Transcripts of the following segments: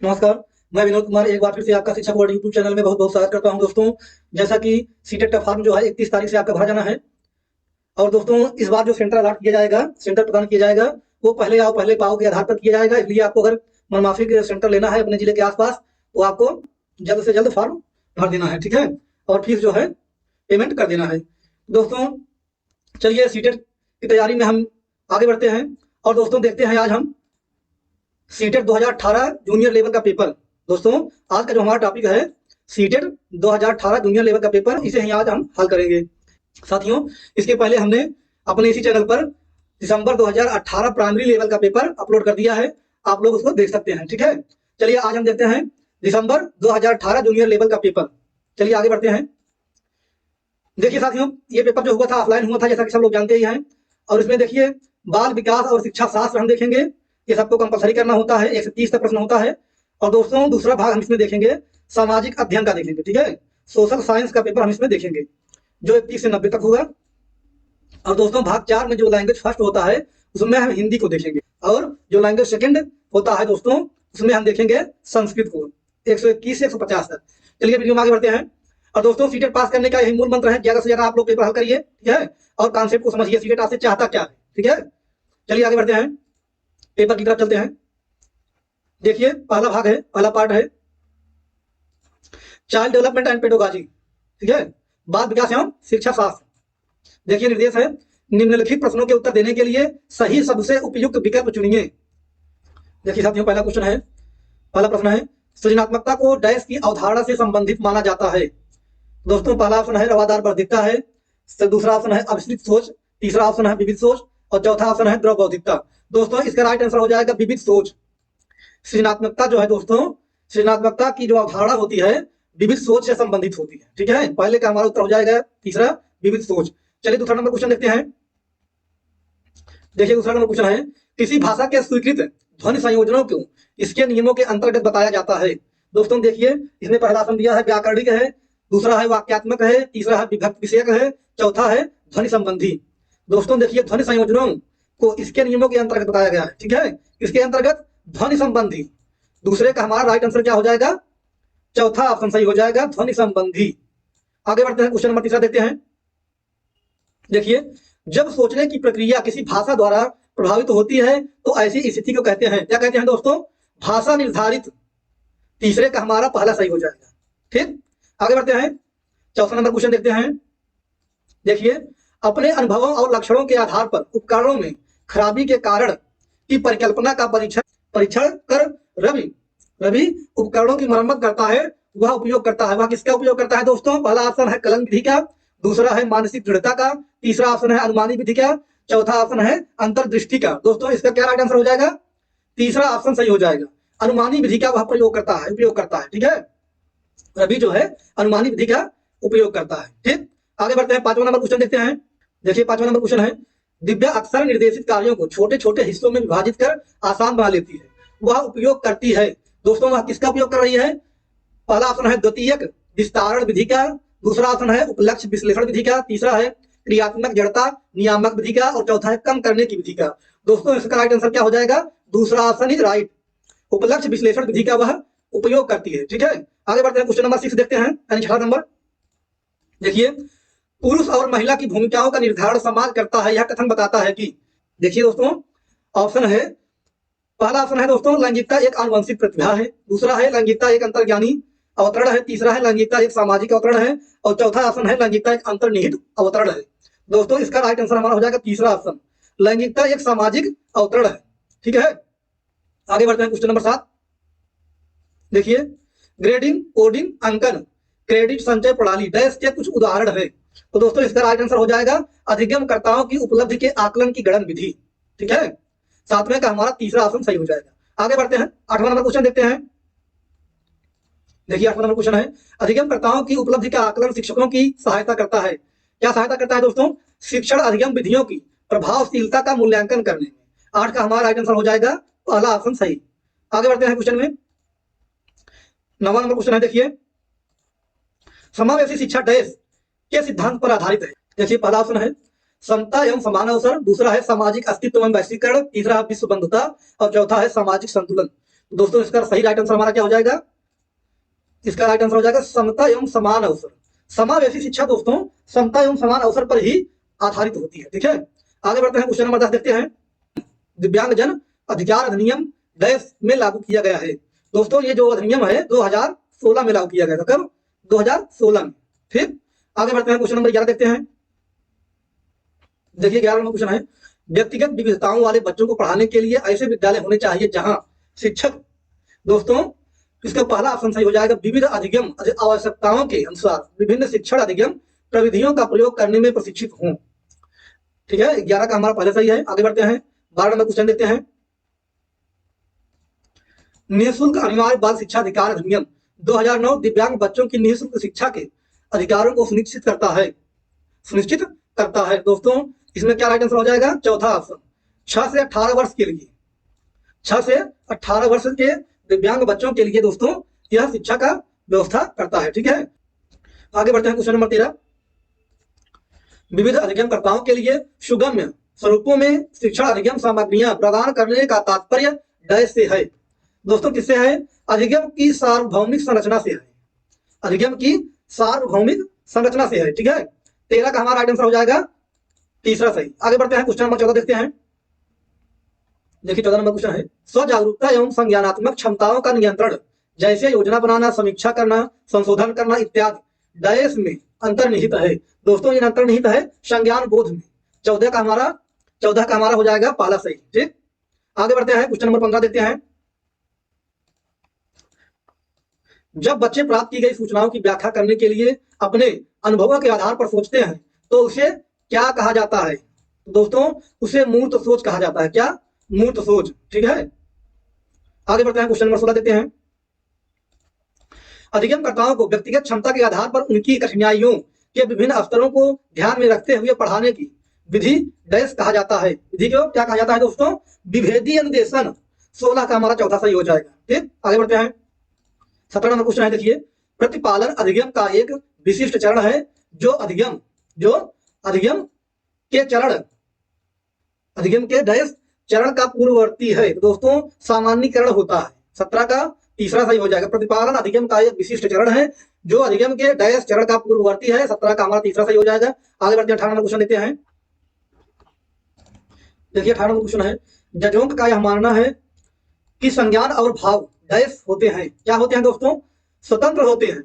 नमस्कार। मैं विनोद कुमार एक बार फिर से आपका शिक्षा बोर्ड यूट्यूब चैनल में बहुत बहुत स्वागत करता हूं दोस्तों। जैसा कि सीटेट का फॉर्म जो है 31 तारीख से आपका भरा जाना है। और दोस्तों इस बार जो सेंटर अलॉट किया जाएगा, सेंटर प्रदान किया जाएगा, वो पहले आओ पहले पाओ के आधार पर किया जाएगा। इसलिए आपको अगर मनमाफिक सेंटर लेना है अपने जिले के आसपास तो आपको जल्द से जल्द फॉर्म भर देना है, ठीक है। और फीस जो है पेमेंट कर देना है। दोस्तों चलिए सीटेट की तैयारी में हम आगे बढ़ते हैं। और दोस्तों देखते हैं आज हम सीटेट 2018 जूनियर लेवल का पेपर। दोस्तों आज का जो हमारा टॉपिक है सीटेट 2018 जूनियर लेवल का पेपर, इसे ही आज हम हल करेंगे। साथियों इसके पहले हमने अपने इसी चैनल पर दिसंबर 2018 प्राइमरी लेवल का पेपर अपलोड कर दिया है, आप लोग उसको देख सकते हैं, ठीक है। चलिए आज हम देखते हैं दिसंबर 2018 जूनियर लेवल का पेपर। चलिए आगे बढ़ते हैं। देखिए साथियों ये पेपर जो हुआ था ऑफलाइन हुआ था, जैसा कि सब लोग जानते ही हैं। और इसमें देखिए बाल विकास और शिक्षा शास्त्र हम देखेंगे, ये सबको कंपलसरी करना होता है, 1 से 30 तक प्रश्न होता है। और दोस्तों दूसरा भाग हम इसमें देखेंगे सामाजिक अध्ययन का देखेंगे, ठीक है। सोशल साइंस का पेपर हम इसमें देखेंगे जो 31 से 90 तक होगा। और दोस्तों भाग 4 में जो लैंग्वेज फर्स्ट होता है उसमें हम हिंदी को देखेंगे, और जो लैंग्वेज सेकंड होता है दोस्तों उसमें हम देखेंगे संस्कृत को 121 से 150 तक। चलिए वीडियो में आगे बढ़ते हैं। और दोस्तों सीटेट पास करने का यही मूल मंत्र है, ज्यादा से ज्यादा आप लोग पेपर हल करिए, ठीक है। और कॉन्सेप्ट को समझिए, सीटेट आपसे चाहता क्या है, ठीक है। चलिए आगे बढ़ते हैं, पेपर की तरफ चलते हैं। देखिए पहला भाग है, पहला पार्ट है चाइल्ड डेवलपमेंट एंड पेडोलॉजी, ठीक है, बाल विकास एवं शिक्षा शास्त्र। देखिए निर्देश है निम्नलिखित प्रश्नों के उत्तर देने के लिए सही सबसे उपयुक्त विकल्प चुनिए। देखिए साथियों पहला क्वेश्चन है, पहला प्रश्न है सृजनात्मकता को डैश की अवधारणा से संबंधित माना जाता है। दोस्तों पहला ऑप्शन है रवादार बौद्धिकता है, दूसरा ऑप्शन है अविस्तृत सोच, तीसरा ऑप्शन है विविध सोच, और चौथा ऑप्शन है द्रव बौद्धिकता। दोस्तों इसका राइट आंसर हो जाएगा विविध सोच। सृजनात्मकता जो है दोस्तों, सृजनात्मकता की जो अवधारणा होती है विविध सोच से संबंधित होती है, ठीक है। पहले का हमारा उत्तर हो जाएगा तीसरा विविध सोच। चलिए दूसरा नंबर क्वेश्चन देखते हैं। देखिए दूसरा नंबर क्वेश्चन है किसी भाषा के स्वीकृत ध्वनि संयोजनों को इसके नियमों के अंतर्गत बताया जाता है। दोस्तों देखिए इसने पहला ऑप्शन दिया है व्याकरणिक है, दूसरा है वाक्यात्मक है, तीसरा है विभक्त विषयक है, चौथा है ध्वनि संबंधी। दोस्तों देखिए ध्वनि संयोजनों को इसके नियमों के अंतर्गत बताया गया है, ठीक है। इसके अंतर्गत ध्वनि संबंधी। दूसरे का हमारा राइट आंसर क्या हो जाएगा, चौथा ऑप्शन सही हो जाएगा ध्वनि संबंधी। आगे बढ़ते हैं, क्वेश्चन नंबर तीसरा देखते हैं। देखिए जब सोचने की प्रक्रिया किसी भाषा द्वारा प्रभावित होती है तो ऐसी स्थिति को कहते हैं, क्या कहते हैं दोस्तों, भाषा निर्धारित। तीसरे का हमारा पहला सही हो जाएगा, ठीक। आगे बढ़ते हैं, चौथा नंबर क्वेश्चन देखते हैं। देखिए अपने अनुभवों और लक्षणों के आधार पर उपकरणों में खराबी के कारण की परिकल्पना का परीक्षण कर रवि उपकरणों की मरम्मत करता है, वह उपयोग करता है। वह किसका उपयोग करता है दोस्तों, पहला ऑप्शन है कलन विधि का, दूसरा है मानसिक दृढ़ता का, तीसरा ऑप्शन है अनुमानी विधि का, चौथा ऑप्शन है अंतर्दृष्टि का। दोस्तों इसका क्या राइट आंसर हो जाएगा, तीसरा ऑप्शन सही हो जाएगा, अनुमानी विधि का वह प्रयोग करता है, उपयोग करता है, ठीक है। रवि जो है अनुमानी विधि का उपयोग करता है, ठीक। आगे बढ़ते हैं, पांचवा नंबर क्वेश्चन देखते हैं। देखिए पांचवा नंबर क्वेश्चन है दिव्या अक्सर निर्देशित कार्यों को छोटे छोटे हिस्सों में विभाजित कर आसान बना लेती है, वह उपयोग करती है। दोस्तों वह किसका उपयोग कर रही है, पहला ऑप्शन है द्वितीयक विस्तारण विधि का, दूसरा ऑप्शन है उपलक्ष्य विश्लेषण विधि का, तीसरा है क्रियात्मक जड़ता नियामक विधि का, और चौथा है कम करने की विधि का। दोस्तों इसका राइट आंसर क्या हो जाएगा, दूसरा ऑप्शन ही राइट, उपलक्ष्य विश्लेषण विधि का वह उपयोग करती है, ठीक है। आगे बढ़ते हैं, क्वेश्चन नंबर 6 देखते हैं, यानी 6 नंबर। देखिए पुरुष और महिला की भूमिकाओं का निर्धारण समाज करता है, यह कथन बताता है कि। देखिए दोस्तों ऑप्शन है, पहला ऑप्शन है दोस्तों लैंगिकता एक आनुवंशिक प्रतिभा है, दूसरा है लैंगिकता एक अंतर्ज्ञानी अवतरण है, तीसरा है लैंगिकता एक सामाजिक अवतरण है, और चौथा ऑप्शन है लैंगिकता एक अंतर्निहित अवतरण है। दोस्तों इसका राइट आंसर हमारा हो जाएगा तीसरा ऑप्शन, लैंगिकता एक सामाजिक अवतरण है, ठीक है। आगे बढ़ते हैं, क्वेश्चन नंबर 7। देखिए ग्रेडिंग कोडिंग अंकन क्रेडिट संचय प्रणाली डैश के कुछ उदाहरण है। तो दोस्तों इसका राइट आंसर हो जाएगा अधिगमकर्ताओं की उपलब्धि के आकलन की गणन विधि, ठीक है। सातवें का हमारा तीसरा ऑप्शन सही हो जाएगा। आगे बढ़ते हैं, 8वां नंबर क्वेश्चन देखते हैं। देखिए 8वां नंबर क्वेश्चन है अधिगमकर्ताओं की उपलब्धि का आकलन शिक्षकों की सहायता करता है, क्या सहायता करता है दोस्तों, शिक्षण अधिगम विधियों की प्रभावशीलता का मूल्यांकन करने में। 8 का हमारा राइट आंसर हो जाएगा पहला ऑप्शन सही। आगे बढ़ते हैं क्वेश्चन में, 9वां नंबर क्वेश्चन है। देखिए समावेशी शिक्षा डैश के सिद्धांत पर आधारित है। देखिए पहला ऑप्शन है समता एवं समान अवसर, दूसरा है सामाजिक अस्तित्व एवं वैश्वीकरण, तीसरा है विश्व बंधुता, और चौथा है सामाजिक संतुलन। तो दोस्तों इसका सही राइट आंसर हमारा क्या हो जाएगा? इसका राइट आंसर हो जाएगा समता एवं समान अवसर। समावेशी शिक्षा दोस्तों समता एवं समान अवसर पर ही आधारित होती है। ठीक है, आगे बढ़ते हैं, क्वेश्चन नंबर 10 देखते हैं। दिव्यांगजन अधिकार अधिनियम डैश में लागू किया गया है। दोस्तों ये जो अधिनियम है 2016 में लागू किया गया था। कब? 2016 में। फिर आगे बढ़ते हैं, क्वेश्चन नंबर 11 देखते हैं। देखिए 11 नंबर क्वेश्चन है, व्यक्तिगत विविधताओं वाले बच्चों को पढ़ाने के लिए ऐसे विद्यालय होने चाहिए जहां शिक्षक, दोस्तों इसका पहला ऑप्शन सही हो जाएगा, विविध अधिगम आवश्यकताओं के अनुसार विभिन्न शिक्षण अधिगम प्रविधियों का प्रयोग करने में प्रशिक्षित हों। ठीक है, 11 का हमारा पहले सही है। आगे बढ़ते हैं, 12 नंबर क्वेश्चन देखते हैं। निःशुल्क अनिवार्य बाल शिक्षा अधिकार अधिनियम 2009 दिव्यांग बच्चों की निःशुल्क शिक्षा के अधिकारों को सुनिश्चित करता है। दोस्तों इसमें क्या राइट आंसर हो जाएगा? चौथा ऑप्शन, 6 से 18 वर्ष के लिए, 6 से 18 वर्ष के दिव्यांग बच्चों के लिए दोस्तों यह शिक्षा का व्यवस्था करता है। ठीक है, आगे बढ़ते हैं, क्वेश्चन नंबर 13। विविध अधिगमकर्ताओं के लिए सुगम्य स्वरूपों में शिक्षण अधिगम सामग्रियां प्रदान करने का तात्पर्य डैश से है। दोस्तों किससे है? अधिगम की सार्वभौमिक संरचना से है। अधिगम की सार्वभौमिक संरचना से है। ठीक है, 13 का हमारा राइट आंसर हो जाएगा तीसरा सही। आगे बढ़ते हैं, क्वेश्चन नंबर 14 देखते हैं। देखिए 14 नंबर क्वेश्चन है, स्व जागरूकता एवं संज्ञानात्मक क्षमताओं का नियंत्रण जैसे योजना बनाना, समीक्षा करना, संशोधन करना इत्यादि डैश में अंतर्निहित है। दोस्तों ये अंतर्निहित है संज्ञान बोध में। 14 का हमारा हो जाएगा पहला सही। ठीक, आगे बढ़ते हैं, क्वेश्चन नंबर 15 देखते हैं। जब बच्चे प्राप्त की गई सूचनाओं की व्याख्या करने के लिए अपने अनुभवों के आधार पर सोचते हैं तो उसे क्या कहा जाता है? दोस्तों उसे मूर्त सोच कहा जाता है। क्या? मूर्त सोच। ठीक है, आगे बढ़ते हैं, क्वेश्चन नंबर 16 देते हैं। अधिगमकर्ताओं को व्यक्तिगत क्षमता के आधार पर उनकी कठिनाइयों के विभिन्न स्तरों को ध्यान में रखते हुए पढ़ाने की विधि डैश कहा जाता है। विधि को क्या कहा जाता है दोस्तों? विभेदी अनुदेशन। 16 का हमारा चौथा सही हो जाएगा। ठीक, आगे बढ़ते हैं, 17 नंबर क्वेश्चन है। देखिए प्रतिपालन अधिगम का एक विशिष्ट चरण है जो अधिगम के डैश चरण का पूर्ववर्ती है। दोस्तों सामान्यीकरण होता है। 17 का तीसरा सही हो जाएगा। प्रतिपालन अधिगम का एक विशिष्ट चरण है जो अधिगम के डैश चरण का पूर्ववर्ती है। 17 का हमारा तीसरा सही हो जाएगा। आगे बढ़ते हैं, 18 नंबर क्वेश्चन देते हैं। देखिए 18 नंबर क्वेश्चन है, जजों का यह मानना है कि संज्ञान और भाव डैश होते हैं। क्या होते हैं दोस्तों? स्वतंत्र होते हैं।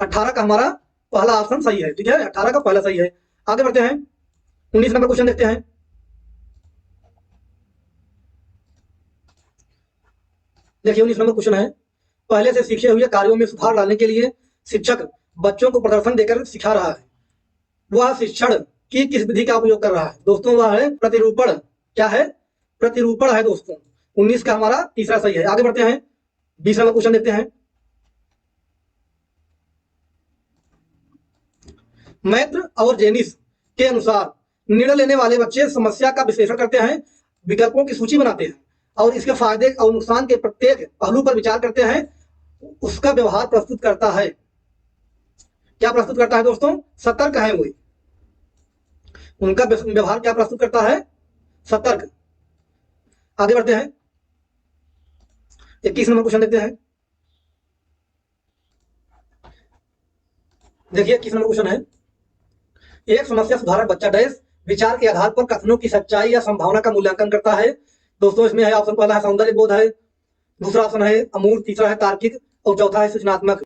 18 का हमारा पहला ऑप्शन सही है। ठीक है, 18 का पहला सही है। आगे बढ़ते हैं, 19 नंबर क्वेश्चन देखते हैं। देखिए 19 नंबर क्वेश्चन है, पहले से सीखे हुए कार्यों में सुधार लाने के लिए शिक्षक बच्चों को प्रदर्शन देकर सिखा रहा है। वह शिक्षण की किस विधि का उपयोग कर रहा है? दोस्तों वह है प्रतिरूपण। क्या है? प्रतिरूपण है दोस्तों। 19 का हमारा तीसरा सही है। आगे बढ़ते हैं, 20 नंबर क्वेश्चन देखते हैं। मैत्र और जेनिस के अनुसार निर्णय लेने वाले बच्चे समस्या का विश्लेषण करते हैं, विकल्पों की सूची बनाते हैं और इसके फायदे और नुकसान के प्रत्येक पहलू पर विचार करते हैं, उसका व्यवहार प्रस्तुत करता है। क्या प्रस्तुत करता है दोस्तों? सतर्क है वो। उनका व्यवहार क्या प्रस्तुत करता है? सतर्क। आगे बढ़ते हैं, 21 नंबर क्वेश्चन देखते हैं। देखिए 21 नंबर क्वेश्चन है, एक समस्या सुधारक बच्चा डैश विचार के आधार पर कथनों की सच्चाई या संभावना का मूल्यांकन करता है। दोस्तों इसमें है ऑप्शन पहला है सौंदर्य बोध है, दूसरा ऑप्शन है अमूर्त, तीसरा है तार्किक और चौथा है सूचनात्मक।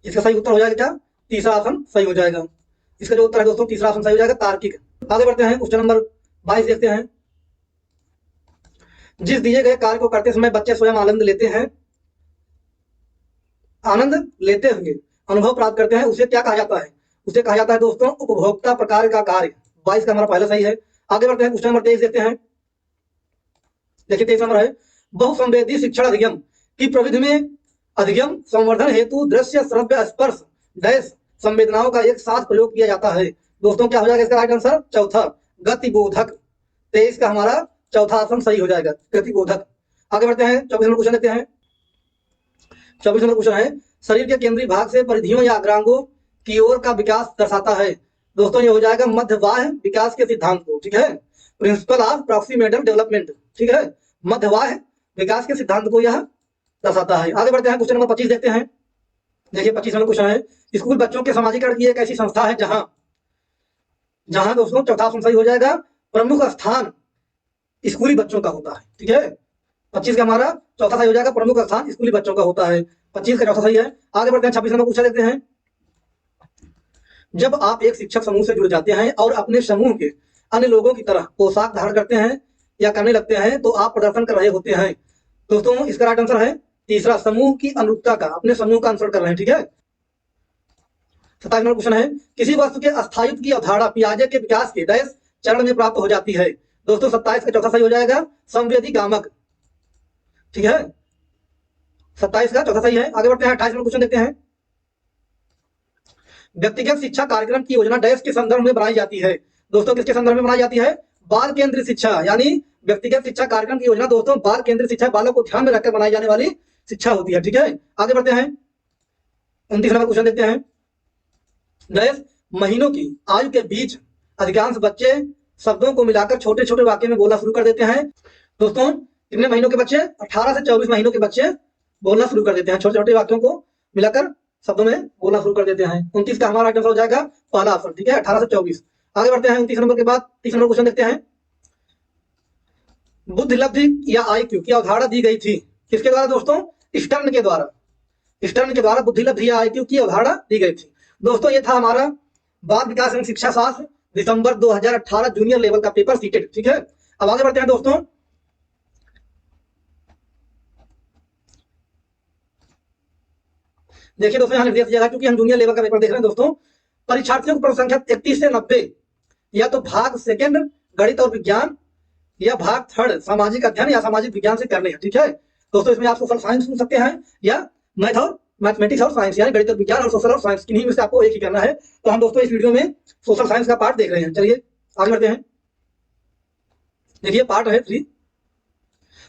इसका सही उत्तर हो जाएगा क्या? तीसरा ऑप्शन सही हो जाएगा। इसका जो उत्तर है दोस्तों तीसरा ऑप्शन सही हो जाएगा, तार्किक। आगे बढ़ते हैं, क्वेश्चन नंबर 22 देखते हैं। जिस दिए गए कार्य को करते समय बच्चे स्वयं आनंद लेते हुए अनुभव प्राप्त करते हैं, उसे क्या कहा जाता है? उसे कहा जाता है दोस्तों उपभोक्ता प्रकार का कार्य। 22 का हमारा पहला सही है। आगे बढ़ते हैं, क्वेश्चन नंबर 23 देखते हैं। देखिए 23 नंबर है, बहुसंवेदी शिक्षण अधिगम की प्रविधि में अधिगम संवर्धन हेतु दृश्य श्रव्य स्पर्श डैश संवेदनाओं का एक साथ प्रयोग किया जाता है। दोस्तों क्या हो जाएगा इसका राइट आंसर? चौथा, गतिबोधक। 23 का हमारा चौथा ऑप्शन सही हो जाएगा, गतिबोधक। आगे बढ़ते हैं, 24 नंबर क्वेश्चन लेते हैं। 24 नंबर क्वेश्चन है, शरीर के केंद्रीय भाग से परिधियों या अग्रांगों की ओर का विकास दर्शाता है। दोस्तों ये हो जाएगा मध्यवाह विकास के सिद्धांत को। ठीक है, प्रिंसिपल ऑफ प्रॉक्सिमेटल डेवलपमेंट। ठीक है, मध्यवाह विकास के सिद्धांत को यह दर्शाता है। आगे बढ़ते हैं, क्वेश्चन नंबर 25 देखते हैं। देखिए 25 नंबर क्वेश्चन है, स्कूल बच्चों के समाजीकरण की एक ऐसी संस्था है जहां जहां दोस्तों चौथा ऑप्शन सही हो जाएगा, प्रमुख स्थान स्कूली बच्चों का होता है। ठीक है, 25 का हमारा चौथा सही हो जाएगा, प्रमुख स्थान स्कूली बच्चों का होता है। 25 का चौथा सही है। आगे बढ़ते हैं, 26 नंबर क्वेश्चन देखते हैं। जब आप एक शिक्षक समूह से जुड़ जाते हैं और अपने समूह के अन्य लोगों की तरह पोशाक धारण करते हैं या करने लगते हैं तो आप प्रदर्शन कर रहे होते हैं। दोस्तों इसका राइट आंसर है तीसरा, समूह की अनुरूपता का, अपने समूह का अनुसरण कर रहे हैं। ठीक है, 27 नंबर क्वेश्चन है, किसी वस्तु के अस्थायित्व की अवधारणा पियाजे के विकास के डैश चरण में प्राप्त हो जाती है। दोस्तों 27 का चौथा सही हो जाएगा, संवेदी गामक। ठीक है, 27 का चौथा सही है। आगे बढ़ते हैं, 28 नंबर क्वेश्चन देखते हैं। व्यक्तिगत शिक्षा कार्यक्रम की योजना डैश के संदर्भ में बनाई जाती है। दोस्तों किसके संदर्भ में बनाई जाती है? बाल केंद्रित शिक्षा, यानी व्यक्तिगत शिक्षा कार्यक्रम की योजना दोस्तों बाल केंद्रित शिक्षा, बालों को ध्यान में रखकर बनाई जाने वाली शिक्षा होती है। ठीक है, आगे बढ़ते हैं, 29 नंबर क्वेश्चन देखते हैं। डैश महीनों की आयु के बीच अधिकांश बच्चे शब्दों को मिलाकर छोटे छोटे वाक्य में बोलना शुरू कर देते हैं। दोस्तों कितने महीनों के बच्चे? 18 से 24 महीनों के बच्चे बोलना शुरू कर देते हैं, छोटे छोटे वाक्यों को मिलाकर शब्दों में बोलना शुरू कर देते हैं। 29 का हमारा आंसर हो जाएगा पहला ऑप्शन। ठीक है, 18 से 24। आगे बढ़ते हैं, 29 नंबर के बाद 30 नंबर क्वेश्चन देखते हैं। बुद्धि लब्धि या आईक्यू की अवधारणा दी गई थी किसके द्वारा? दोस्तों स्टर्न के द्वारा। स्टर्न के द्वारा बुद्धि लब्धि या आईक्यू की अवधारणा दी गई थी। दोस्तों ये था हमारा बाल विकास एवं शिक्षा शास्त्र दिसंबर 2018 जूनियर लेवल का पेपर सीटेड। ठीक है, अब आगे बढ़ते हैं दोस्तों। देखिए दोस्तों यहाँ निर्देश दिया है, क्योंकि हम जूनियर लेवल का पेपर देख रहे हैं दोस्तों। परीक्षार्थियों की प्रश्न संख्या 31 से 90 या तो भाग सेकंड गणित और विज्ञान या भाग थर्ड सामाजिक अध्ययन या सामाजिक विज्ञान से करने हैं। ठीक है दोस्तों, इसमें आप सोशल साइंस पूछ सकते हैं या मैथ और मैथमेटिक्स और साइंस, यानी गणित और विज्ञान और सोशल और साइंस, किन्हीं में से आपको एक ही करना है। तो हम दोस्तों इस वीडियो में सोशल साइंस का पार्ट देख रहे हैं। चलिए आगे बढ़ते हैं। देखिए पार्ट है 3,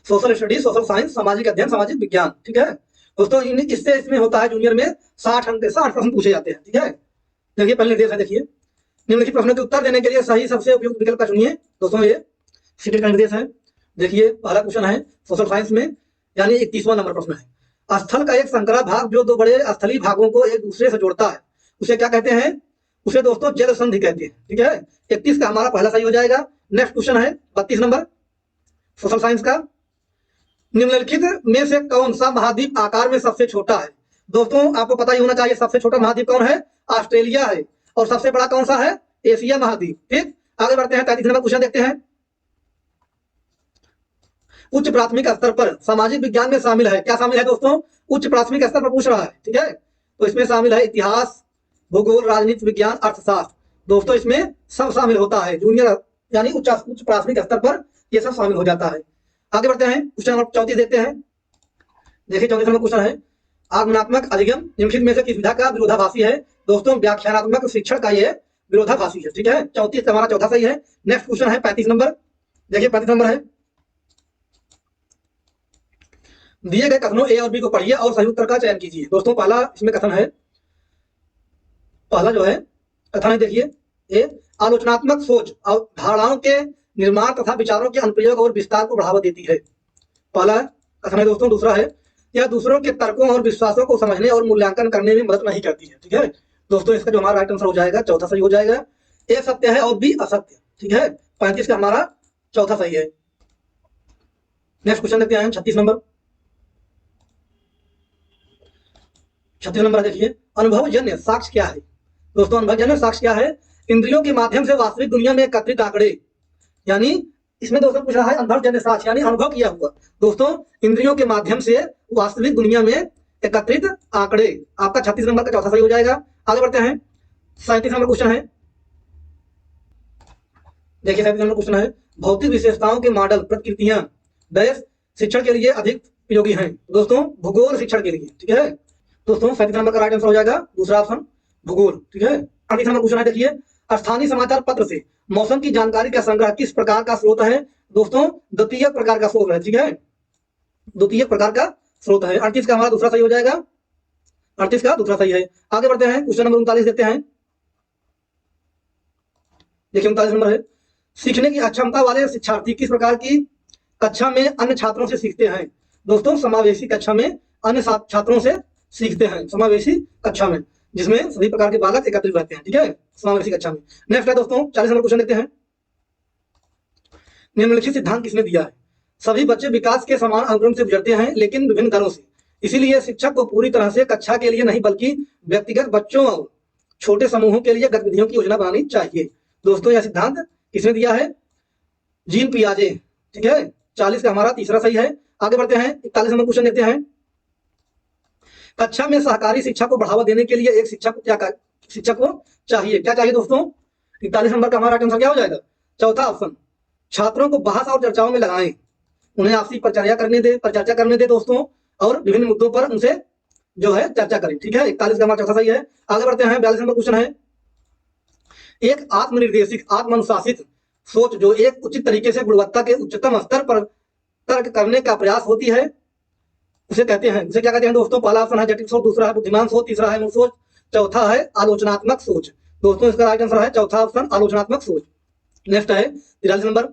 सोशल स्टडीज, सोशल साइंस, सामाजिक अध्ययन, सामाजिक विज्ञान। ठीक है दोस्तों, इससे इसमें होता है जूनियर में 60 अंक 60 प्रश्न पूछे जाते हैं। ठीक है, देखिए पहले निर्देश है, देखिए निम्नलिखित प्रश्नों के उत्तर देने के लिए सही सबसे उपयुक्त विकल्प का चुनिए। दोस्तों ये सीटेट का निर्देश है। देखिए पहला क्वेश्चन है सोशल साइंस में, यानी 31वां नंबर प्रश्न है। स्थल का एक संकरा भाग जो दो बड़े स्थलीय भागों को एक दूसरे से जोड़ता है उसे क्या कहते हैं? उसे दोस्तों जल संधि कहते हैं। ठीक है, 31 का हमारा पहला सही हो जाएगा। नेक्स्ट क्वेश्चन है 32 नंबर सोशल साइंस का। निम्नलिखित में से कौन सा महाद्वीप आकार में सबसे छोटा है? दोस्तों आपको पता ही होना चाहिए सबसे छोटा महाद्वीप कौन है? ऑस्ट्रेलिया है। और सबसे बड़ा कौन सा है? एशिया महाद्वीप। ठीक, आगे बढ़ते हैं, 33 नंबर क्वेश्चन देखते हैं। उच्च प्राथमिक स्तर पर सामाजिक विज्ञान में शामिल है, क्या शामिल है दोस्तों? उच्च प्राथमिक स्तर पर पूछ रहा है। ठीक है, तो इसमें शामिल है इतिहास, भूगोल, राजनीति विज्ञान, अर्थशास्त्र। दोस्तों इसमें सब शामिल होता है, जूनियर यानी उच्च प्राथमिक स्तर पर ये सब शामिल हो जाता है। आगे बढ़ते हैं, क्वेश्चन नंबर 34 देखते हैं। देखिए 34 नंबर क्वेश्चन है, आगमनात्मक अधिगम निम्नलिखित में से किस विधा का विरोधाभासी है? दोस्तों व्याख्यानात्मक शिक्षण का ये विरोधाभासी है। ठीक है, 34 का हमारा चौथा सही है। नेक्स्ट क्वेश्चन है 35 नंबर। देखिए 35 नंबर है, दिए गए कथनों ए और बी को पढ़िए और सही उत्तर का चयन कीजिए। दोस्तों पहला इसमें कथन है, पहला जो है कथन है, देखिए ए, आलोचनात्मक सोच अवधारणाओं के निर्माण तथा विचारों के अनुप्रयोग और विस्तार को बढ़ावा देती है। पहला कथन है दोस्तों। दूसरा है, यह दूसरों के तर्कों और विश्वासों को समझने और मूल्यांकन करने में मदद नहीं करती है। ठीक है दोस्तों, इसका जो हमारा राइट आंसर हो जाएगा चौथा सही हो जाएगा। ए सत्य है और बी असत्य। ठीक है, 35 का हमारा चौथा सही है। नेक्स्ट क्वेश्चन देखते हैं 36 नंबर। 36 नंबर देखिए, अनुभवजन्य साक्ष्य क्या है? दोस्तों अनुभवजन्य साक्ष्य क्या है? इंद्रियों के माध्यम से वास्तविक दुनिया में एकत्रित आंकड़े, यानी इसमें दोस्तों पूछ रहा है अनुभवजन्य साक्ष्य यानी अनुभव किया हुआ। दोस्तों इंद्रियों के माध्यम से वास्तविक दुनिया में एकत्रित आंकड़े, आपका 36 नंबर का चौथा सही हो जाएगा। आगे बढ़ते हैं, 37 नंबर क्वेश्चन है। देखिए 37 नंबर क्वेश्चन है, भौतिक विशेषताओं के मॉडल प्रतिकृतियां डैश शिक्षण के लिए अधिक उपयोगी हैं? दोस्तों भूगोल शिक्षण के लिए। ठीक है दोस्तों, 37 नंबर का राइट आंसर हो जाएगा दूसरा ऑप्शन भूगोल। ठीक है, 38 नंबर क्वेश्चन है, देखिए स्थानीय समाचार पत्र से मौसम की जानकारी का संग्रह किस प्रकार का स्रोत है? दोस्तों द्वितीय प्रकार का स्रोत है। ठीक है, द्वितीय प्रकार का स्रोत है। 38 का हमारा दूसरा सही हो जाएगा, 38 का दूसरा सही है। आगे बढ़ते हैं, क्वेश्चन नंबर 39 देखते हैं। देखिए 39 नंबर है, सीखने की अक्षमता वाले शिक्षार्थी किस प्रकार की कक्षा में अन्य छात्रों से सीखते हैं। दोस्तों समावेशी कक्षा में अन्य छात्रों से सीखते हैं। समावेशी कक्षा में जिसमें सभी प्रकार के बालक एकत्रित रहते हैं, ठीक है, समावेशी कक्षा में। नेक्स्ट है दोस्तों 40 नंबर क्वेश्चन देखते हैं। निम्नलिखित सिद्धांत किसने दिया है? सभी बच्चे विकास के समान अनुक्रम से गुजरते हैं, लेकिन विभिन्न दरों से। इसीलिए शिक्षक को पूरी तरह से कक्षा के लिए नहीं बल्कि व्यक्तिगत बच्चों और छोटे समूहों के लिए गतिविधियों की योजना बनानी चाहिए। दोस्तों यह सिद्धांत किसने दिया है? जीन पियाजे, ठीक है। 40 का हमारा तीसरा सही है। आगे बढ़ते हैं, 41 नंबर क्वेश्चन देखते हैं। कक्षा में सहकारी शिक्षा को बढ़ावा देने के लिए एक शिक्षक को चाहिए। क्या चाहिए दोस्तों? 41 नंबर का हमारा आंसर क्या हो जाएगा? चौथा ऑप्शन, छात्रों को बहस और चर्चाओं में लगाएं, उन्हें आपसी परिचर्चा करने दे दोस्तों, और विभिन्न मुद्दों पर उनसे जो है चर्चा करें, ठीक है। 41 का हमारा चौथा सही है। आगे बढ़ते हैं, 42 नंबर क्वेश्चन है। एक आत्मनिर्देशित आत्मानुशासित सोच जो एक उचित तरीके से गुणवत्ता के उच्चतम स्तर पर तर्क करने का प्रयास होती है, उसे कहते हैं, उसे क्या कहते हैं दोस्तों? पहला ऑप्शन है जटिल सोच, दूसरा है बुद्धिमान सोच, तीसरा है मूल सोच, चौथा है आलोचनात्मक सोच। दोस्तों इसका राइट आंसर है चौथा ऑप्शन, आलोचनात्मक सोच। नेक्स्ट है 43 नंबर।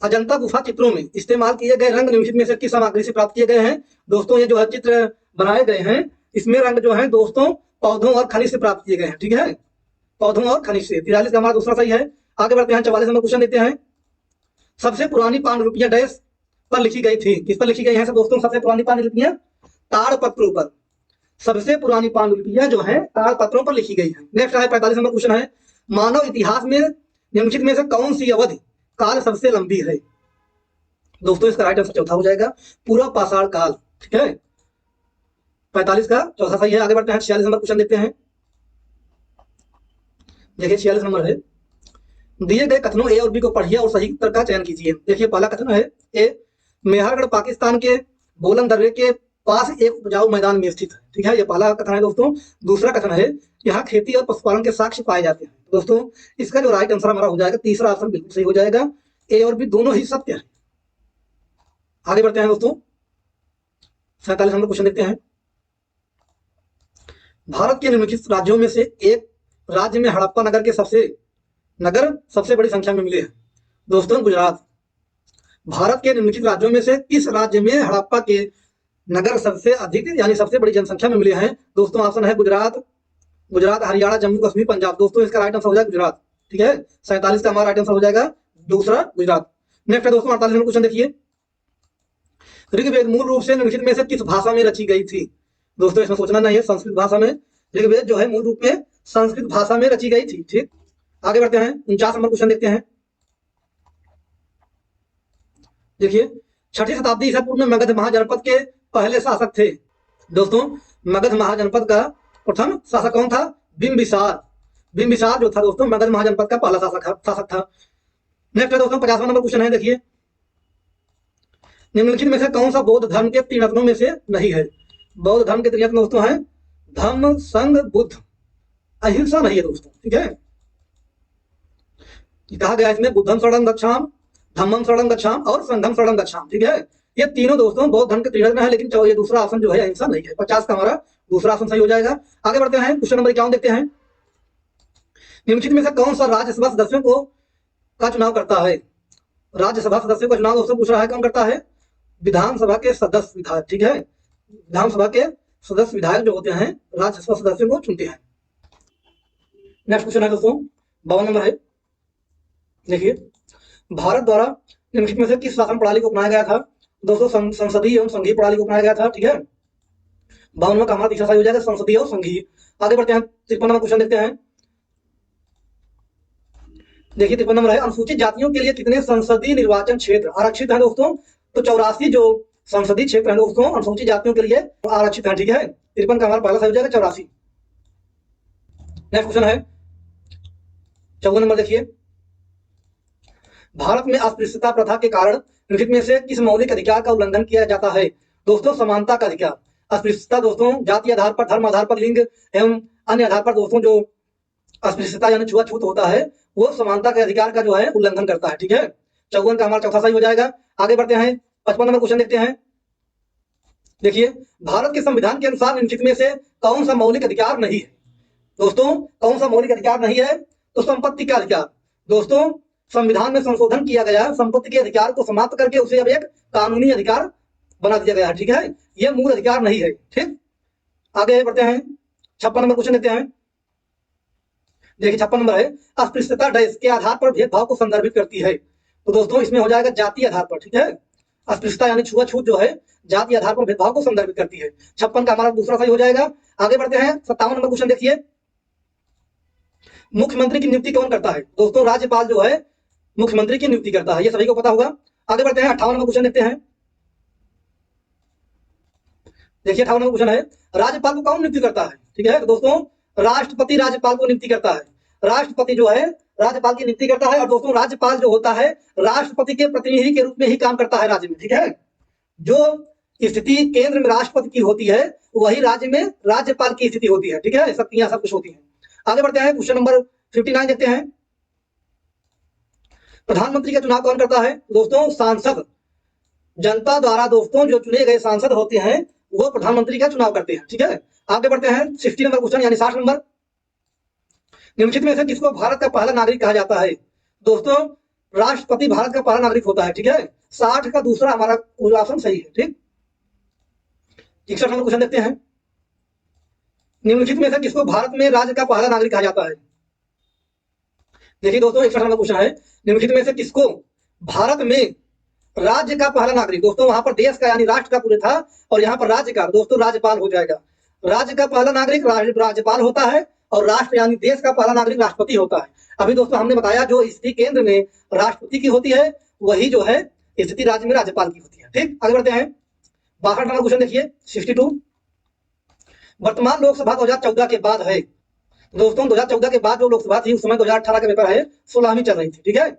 अजंता गुफा चित्रों में इस्तेमाल किए गए रंग निम्नलिखित में से किस सामग्री से प्राप्त किए गए हैं? दोस्तों ये जो है चित्र बनाए गए हैं, इसमें रंग जो है दोस्तों पौधों और खनिज से प्राप्त किए गए हैं, ठीक है, पौधों और खनिज से। 43 का हमारा दूसरा सही है। आगे बढ़ते हैं, 44 नंबर क्वेश्चन देते हैं। सबसे पुरानी पांडुलिपियां डैश पर लिखी गई थी? किस पर लिखी गई है दोस्तों सबसे पुरानी पांडुलिपियां? ताड़पत्रों पर। सबसे पुरानी पांडुलिपियां जो है ताड़पत्रों पर लिखी गई है। नेक्स्ट है 45 नंबर क्वेश्चन है। मानव इतिहास में निम्नलिखित में से कौन सी अवधि काल सबसे लंबी है? दोस्तों इसका राइट आंसर चौथा हो जाएगा, पूरा पाषाण काल, ठीक है। 45 का चौथा सही है। आगे बढ़ते हैं, 46 नंबर क्वेश्चन देखते हैं। देखिए 46 नंबर है, दिए गए कथनों ए और बी को पढ़िए और सही उत्तर का चयन कीजिए। देखिए पहला कथन है, ए मेहरगढ़ पाकिस्तान के बोलन दर्रे के पास एक उपजाऊ मैदान में स्थित है, ठीक है, ये पहला कथन है दोस्तों। दूसरा कथन है, यहाँ खेती और पशुपालन के साक्ष्य पाए जाते हैं। दोस्तों इसका जो राइट आंसर हमारा हो जाएगा, तीसरा ऑप्शन बिल्कुल सही हो जाएगा, ए और बी दोनों ही सत्य है। आगे बढ़ते हैं दोस्तों, 47 नंबर क्वेश्चन देखते हैं। भारत के निम्नलिखित राज्यों में से एक राज्य में हड़प्पा नगर सबसे बड़ी संख्या में मिले हैं। दोस्तों गुजरात। भारत के निम्नलिखित राज्यों में से किस राज्य में हड़प्पा के नगर सबसे अधिक यानी सबसे बड़ी जनसंख्या में मिले हैं? दोस्तों ऑप्शन है गुजरात, हरियाणा, जम्मू कश्मीर, पंजाब। दोस्तों इसका राइट आंसर हो जाएगा गुजरात, ठीक है। 47 का हमारा राइट आंसर हो जाएगा दूसरा, गुजरात। नेक्स्ट है दोस्तों 48 नंबर क्वेश्चन देखिए। ऋग्वेद मूल रूप से निम्नलिखित में से किस भाषा में रची गई थी? दोस्तों इसमें सोचना नहीं है, संस्कृत भाषा में ऋग्वेद जो है मूल रूप में संस्कृत भाषा में रची गई थी, ठीक। आगे बढ़ते हैं, 49 नंबर क्वेश्चन देखते हैं। देखिए 6ठी शताब्दी ईसा पूर्व में मगध महाजनपद के पहले शासक थे। दोस्तों मगध महाजनपद का प्रथम शासक कौन था? बिंबिसार जो था दोस्तों मगध महाजनपद का पहला शासक था। नेक्स्ट है दोस्तों 50वां नंबर क्वेश्चन है। देखिए निम्नलिखित में से कौन सा बौद्ध धर्म के त्रिरत्नों में से नहीं है? बौद्ध धर्म के त्रिरत्न दोस्तों हैं धम्म, संघ, बुद्ध। अहिंसा नहीं है दोस्तों, ठीक है। कहा गया इसमें बुद्धम शरणं गच्छामि, धम्मम शरणं गच्छामि और संघम शरणं गच्छामि, ठीक है। ये तीनों दोस्तों बौद्ध धर्म के त्रिरत्न है, लेकिन ये दूसरा ऑप्शन जो है अहिंसा नहीं है। 50 का हमारा दूसरा ऑप्शन सही हो जाएगा। आगे बढ़ते हैं, क्वेश्चन नंबर 51 देखते हैं। निम्नलिखित में से कौन सा राज्यसभा सदस्यों का चुनाव करता है? राज्यसभा सदस्यों का चुनाव दोस्तों पूछ रहा है, कौन करता है? विधानसभा के सदस्य विधायक, ठीक है। विधानसभा के सदस्य विधायक जो होते हैं राज्यसभा सदस्यों को चुनते हैं। नेक्स्ट क्वेश्चन है दोस्तों 52 नंबर है। देखिए भारत द्वारा निम्नलिखित में से किस शासन प्रणाली को अपनाया गया था? दोस्तों संसदीय एवं संघीय प्रणाली को अपनाया गया था, ठीक है। 52 का हमारा तीसरा सही हो जाएगा, संसदीय और संघीय। आगे बढ़ते हैं, 53 नंबर क्वेश्चन देखते हैं। देखिए 53 नंबर है, अनुसूचित जातियों के लिए कितने संसदीय निर्वाचन क्षेत्र आरक्षित है दोस्तों? तो 84 जो संसदीय क्षेत्र है दोस्तों अनुसूचित जातियों के लिए आरक्षित है, ठीक है। 53 का हमारा पहला सही हो जाएगा 84। नेक्स्ट क्वेश्चन है 54 नंबर। देखिए भारत में अस्पृश्यता प्रथा के कारण निम्नलिखित में से किस मौलिक अधिकार का उल्लंघन किया जाता है? दोस्तों समानता का अधिकार। अस्पृश्यता दोस्तों जाति आधार पर, धर्म आधार पर, लिंग एवं अन्य आधार पर दोस्तों जो अस्पृश्यता यानी छुआछूत होता है वो समानता के अधिकार का जो है उल्लंघन करता है, ठीक है। 54 का हमारा चौथा सही हो जाएगा। आगे बढ़ते हैं, 55 नंबर क्वेश्चन देखते हैं। देखिए भारत के संविधान के अनुसार निम्नलिखित में से कौन सा मौलिक अधिकार नहीं है? दोस्तों कौन सा मौलिक अधिकार नहीं है? तो संपत्ति का अधिकार। दोस्तों संविधान में संशोधन किया गया है, संपत्ति के अधिकार को समाप्त करके उसे अब एक कानूनी अधिकार बना दिया गया है। ठीक है, यह मूल अधिकार नहीं है। ठीक, आगे बढ़ते हैं, 56 नंबर क्वेश्चन लेते हैं। देखिए 56 नंबर है, अस्पृश्यता डैश के आधार पर भेदभाव को संदर्भित करती है। तो दोस्तों इसमें हो जाएगा जाति आधार पर। ठीक है, अस्पृश्यता यानी छुआछूत जो है जाति आधार पर भेदभाव को संदर्भित करती है। 56 का हमारा दूसरा सही हो जाएगा। आगे बढ़ते हैं, 57 नंबर क्वेश्चन देखिए, मुख्यमंत्री की नियुक्ति कौन करता है? दोस्तों राज्यपाल जो है मुख्यमंत्री की नियुक्ति करता है, ये सभी को पता होगा। आगे बढ़ते हैं, 58 नंबर क्वेश्चन देखते हैं। देखिए 58 नंबर क्वेश्चन है, राज्यपाल को कौन नियुक्ति करता है? ठीक है, तो दोस्तों राष्ट्रपति राज्यपाल को नियुक्ति करता है। राष्ट्रपति जो है राज्यपाल की नियुक्ति करता है। और दोस्तों राज्यपाल जो होता है राष्ट्रपति के प्रतिनिधि के रूप में ही काम करता है राज्य में। ठीक है, जो स्थिति केंद्र में राष्ट्रपति की होती है वही राज्य में राज्यपाल की स्थिति होती है। ठीक है, शक्तियां सब कुछ होती हैं। आगे बढ़ते हैं, क्वेश्चन नंबर 59 देखते हैं, प्रधानमंत्री का चुनाव कौन करता है? दोस्तों सांसद, जनता द्वारा दोस्तों जो चुने गए सांसद होते हैं वो प्रधानमंत्री का चुनाव करते हैं। ठीक है, आगे बढ़ते हैं, 60 नंबर क्वेश्चन यानी 60 नंबर, निम्नलिखित में से किसको भारत का पहला नागरिक कहा जाता है? दोस्तों राष्ट्रपति भारत का पहला नागरिक होता है। ठीक है, 60 का दूसरा हमारा ऑप्शन सही है। ठीक, 61 नंबर क्वेश्चन देखते हैं, निम्नलिखित में से किसको भारत में राज्य का पहला नागरिक कहा जाता है? देखिए दोस्तों 61 नंबर क्वेश्चन है, निम्नलिखित में से किसको भारत में राज्य का पहला नागरिक? दोस्तों वहां पर देश का यानी राष्ट्र का पूरे था और यहाँ पर राज्य का, दोस्तों राज्यपाल हो जाएगा। राज्य का पहला नागरिक राज्यपाल होता है और राष्ट्र यानी देश का पहला नागरिक राष्ट्रपति होता है। अभी दोस्तों हमने बताया जो स्थिति केंद्र में राष्ट्रपति की होती है वही जो है स्थिति राज्य में राज्यपाल की होती है। ठीक, आगे बढ़ते हैं, 62 नंबर क्वेश्चन देखिए, 62, वर्तमान लोकसभा 2014 के बाद है। दोस्तों 2014 के बाद जो लोकसभा थी उस समय 2018 का पेपर है, 16वीं चल रही थी। ठीक है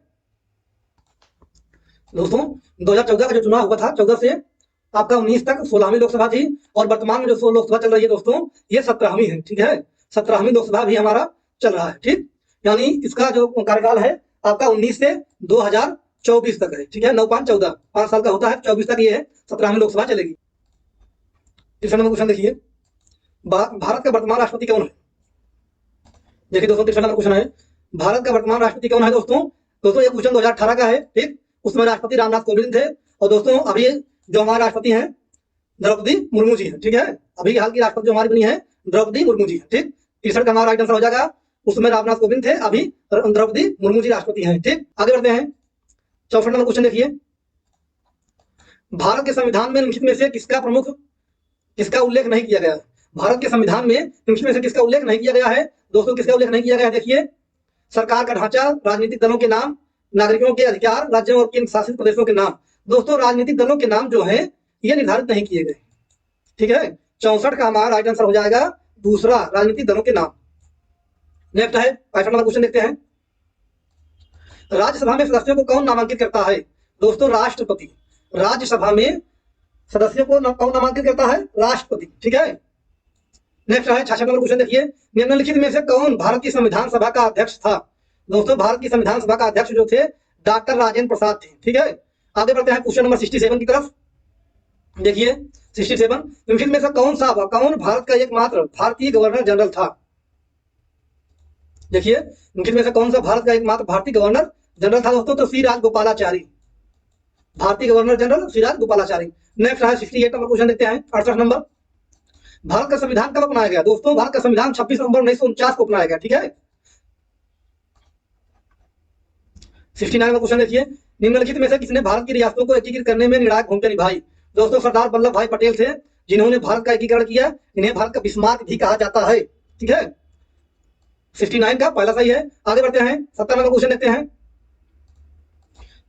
दोस्तों, 2014 का जो चुनाव हुआ था 14 से आपका 19 तक 16वीं लोकसभा थी और वर्तमान में जो लोकसभा चल रही है दोस्तों ये 17वीं है। ठीक है, 17वीं लोकसभा भी हमारा चल रहा है। ठीक, यानी इसका जो कार्यकाल है आपका 19 से 2024 तक है। ठीक है, 9 5 14 5 साल का होता है, 24 तक ये है, 17वीं लोकसभा चलेगी। तीसरा नंबर क्वेश्चन देखिए, भारत का वर्तमान राष्ट्रपति कौन है? देखिए दोस्तों तीसरा नंबर क्वेश्चन है, भारत का वर्तमान राष्ट्रपति कौन है? दोस्तों ये क्वेश्चन 2018 का है। ठीक, उसमें राष्ट्रपति रामनाथ कोविंद थे और दोस्तों अभी जो हमारे राष्ट्रपति हैं द्रौपदी मुर्मू जी हैं। ठीक है, अभी हाल की राष्ट्रपति जो हमारी बनी है द्रौपदी मुर्मू जी है। ठीक, तीसरा का हमारा राइट आंसर हो जाएगा, उसमें रामनाथ कोविंद थे, अभी द्रौपदी मुर्मू जी राष्ट्रपति हैं। ठीक, आगे बढ़ते हैं, 64 नंबर क्वेश्चन देखिए, भारत के संविधान में निम्नलिखित में से किसका उल्लेख नहीं किया गया? भारत के संविधान में निम्नलिखित में से किसका उल्लेख नहीं किया गया है? दोस्तों किसका उल्लेख नहीं किया गया है? देखिए, सरकार का ढांचा, राजनीतिक दलों के नाम, नागरिकों के अधिकार, राज्यों और केंद्र शासित प्रदेशों के नाम। दोस्तों राजनीतिक दलों के नाम जो है ये निर्धारित नहीं किए गए। ठीक है, 64 का हमारा राइट आंसर हो जाएगा दूसरा, राजनीतिक दलों के नाम। नेक्स्ट है 65 नंबर क्वेश्चन देखते हैं, राज्यसभा में सदस्यों को कौन नामांकित करता है? दोस्तों राष्ट्रपति। राज्यसभा में सदस्यों को कौन नामांकित करता है? राष्ट्रपति। ठीक है, नेक्स्ट है 66 नंबर क्वेश्चन देखिए, निम्नलिखित में से कौन भारत की संविधान सभा का अध्यक्ष था? दोस्तों भारत की संविधान सभा का अध्यक्ष जो थे डॉक्टर राजेंद्र प्रसाद थे। ठीक है, आगे बढ़ते हैं क्वेश्चन नंबर 67 की तरफ। देखिए 67, निम्नलिखित में से कौन भारत का एकमात्र भारतीय गवर्नर जनरल था? देखिए निम्नलिखित में से कौन सा भारत का एकमात्र भारतीय गवर्नर जनरल था? दोस्तों तो श्री राजगोपालाचारी, भारतीय governor general Shri Rajagopalachari. Next है 68 नंबर क्वेश्चन देखते हैं, 68 नंबर, भारत का संविधान कब अपनाया गया? दोस्तों भारत का संविधान 26 नवंबर 1949 को अपनाया गया। ठीक है, 69 नंबर क्वेश्चन देखिए, निम्नलिखित में से किसने भारत की रियासतों को एकीकृत करने में निर्णायक भूमिका निभाई? दोस्तों सरदार वल्लभ भाई पटेल थे जिन्होंने भारत का एकीकरण किया, इन्हें भारत का बिस्मार्क भी कहा जाता है। ठीक है, 69 का पहला सही है। आगे बढ़ते हैं 70 नंबर क्वेश्चन देखते हैं,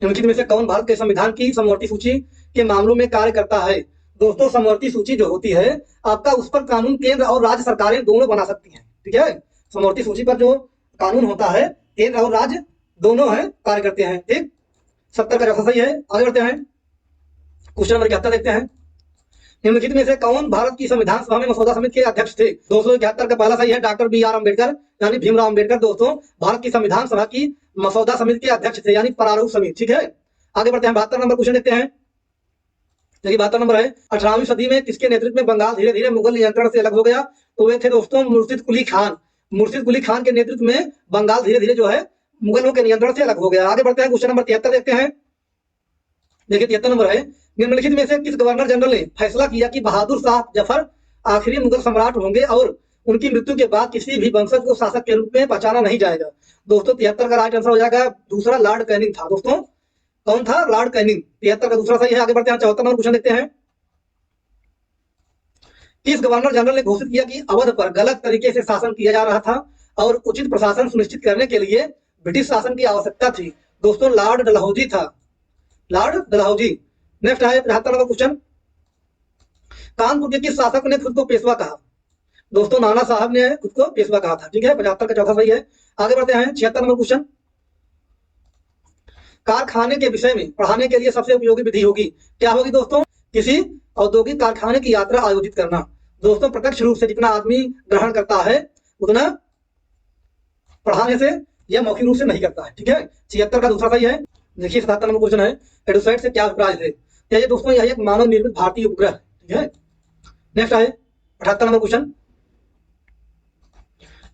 निम्नलिखित में से कौन भारत के संविधान की समवर्ती सूची के मामलों में कार्य करता है? दोस्तों समवर्ती सूची जो होती है आपका उस पर कानून केंद्र और राज्य सरकारें दोनों बना सकती हैं। ठीक है, समवर्ती सूची पर जो कानून होता है केंद्र और राज्य दोनों है कार्य करते हैं। ठीक, 70 का जैसा सही है। आगे बढ़ते हैं क्वेश्चन नंबर 71 देखते हैं, निम्नलिखित में से कौन भारत की संविधान सभा में मसौदा समिति के अध्यक्ष थे? 271 का पहला सही है, डॉक्टर BR अम्बेडकर यानी भीमराव अम्बेडकर दोस्तों भारत की संविधान सभा की मसौदा समिति के अध्यक्ष थे यानी प्रारूप समिति। ठीक है, आगे बढ़ते हैं 72 नंबर क्वेश्चन देखते हैं। देखिए 72 नंबर है, 18वीं सदी में किसके नेतृत्व में बंगाल धीरे धीरे मुगल नियंत्रण से अलग हो गया? तो वे थे दोस्तों मुर्शिद कुली खान। मुर्शिद कुली खान के नेतृत्व में बंगाल धीरे धीरे जो है मुगलों के नियंत्रण से अलग हो गया। आगे बढ़ते हैं, क्वेश्चन नंबर 73 देखते हैं। देखिए 73 नंबर है, निम्नलिखित में से किस गवर्नर जनरल ने फैसला किया कि बहादुर शाह जफर आखिरी मुगल सम्राट होंगे और उनकी मृत्यु के बाद किसी भी वंशज को शासक के रूप में पहचाना नहीं जाएगा। दोस्तों 73 का राइट आंसर हो जाएगा दूसरा, लॉर्ड कैनिंग था। दोस्तों कौन था? Lord Canning. 73 का दूसरा सही है। आगे बढ़ते हैं, 74 नंबर क्वेश्चन देखते हैं। किस गवर्नर जनरल ने घोषित किया कि अवध पर गलत तरीके से शासन किया जा रहा था और उचित प्रशासन सुनिश्चित करने के लिए ब्रिटिश शासन की आवश्यकता थी? दोस्तों लॉर्ड डलहौजी था, लॉर्ड डलहौजी। नेक्स्ट है 75 नंबर क्वेश्चन, कानपुर के किस शासक ने खुद को पेशवा कहा? दोस्तों नाना साहब ने खुद को पेशवा कहा था। ठीक है, 75 का चौथा सही है। आगे बढ़ते हैं, 76 नंबर क्वेश्चन, कारखाने के विषय में पढ़ाने के लिए सबसे उपयोगी विधि होगी, क्या होगी दोस्तों? किसी औद्योगिक कारखाने की यात्रा आयोजित करना। दोस्तों प्रत्यक्ष रूप से जितना आदमी ग्रहण करता है उतना पढ़ाने से या मौखिक रूप से नहीं करता है। ठीक है, 76 का दूसरा सही है। देखिए 77 नंबर क्वेश्चन है, एडोसाइट से क्या अभिप्राय है? ये दोस्तों यह एक मानव निर्मित भारतीय उपग्रह है। ठीक है, नेक्स्ट है 78 नंबर क्वेश्चन,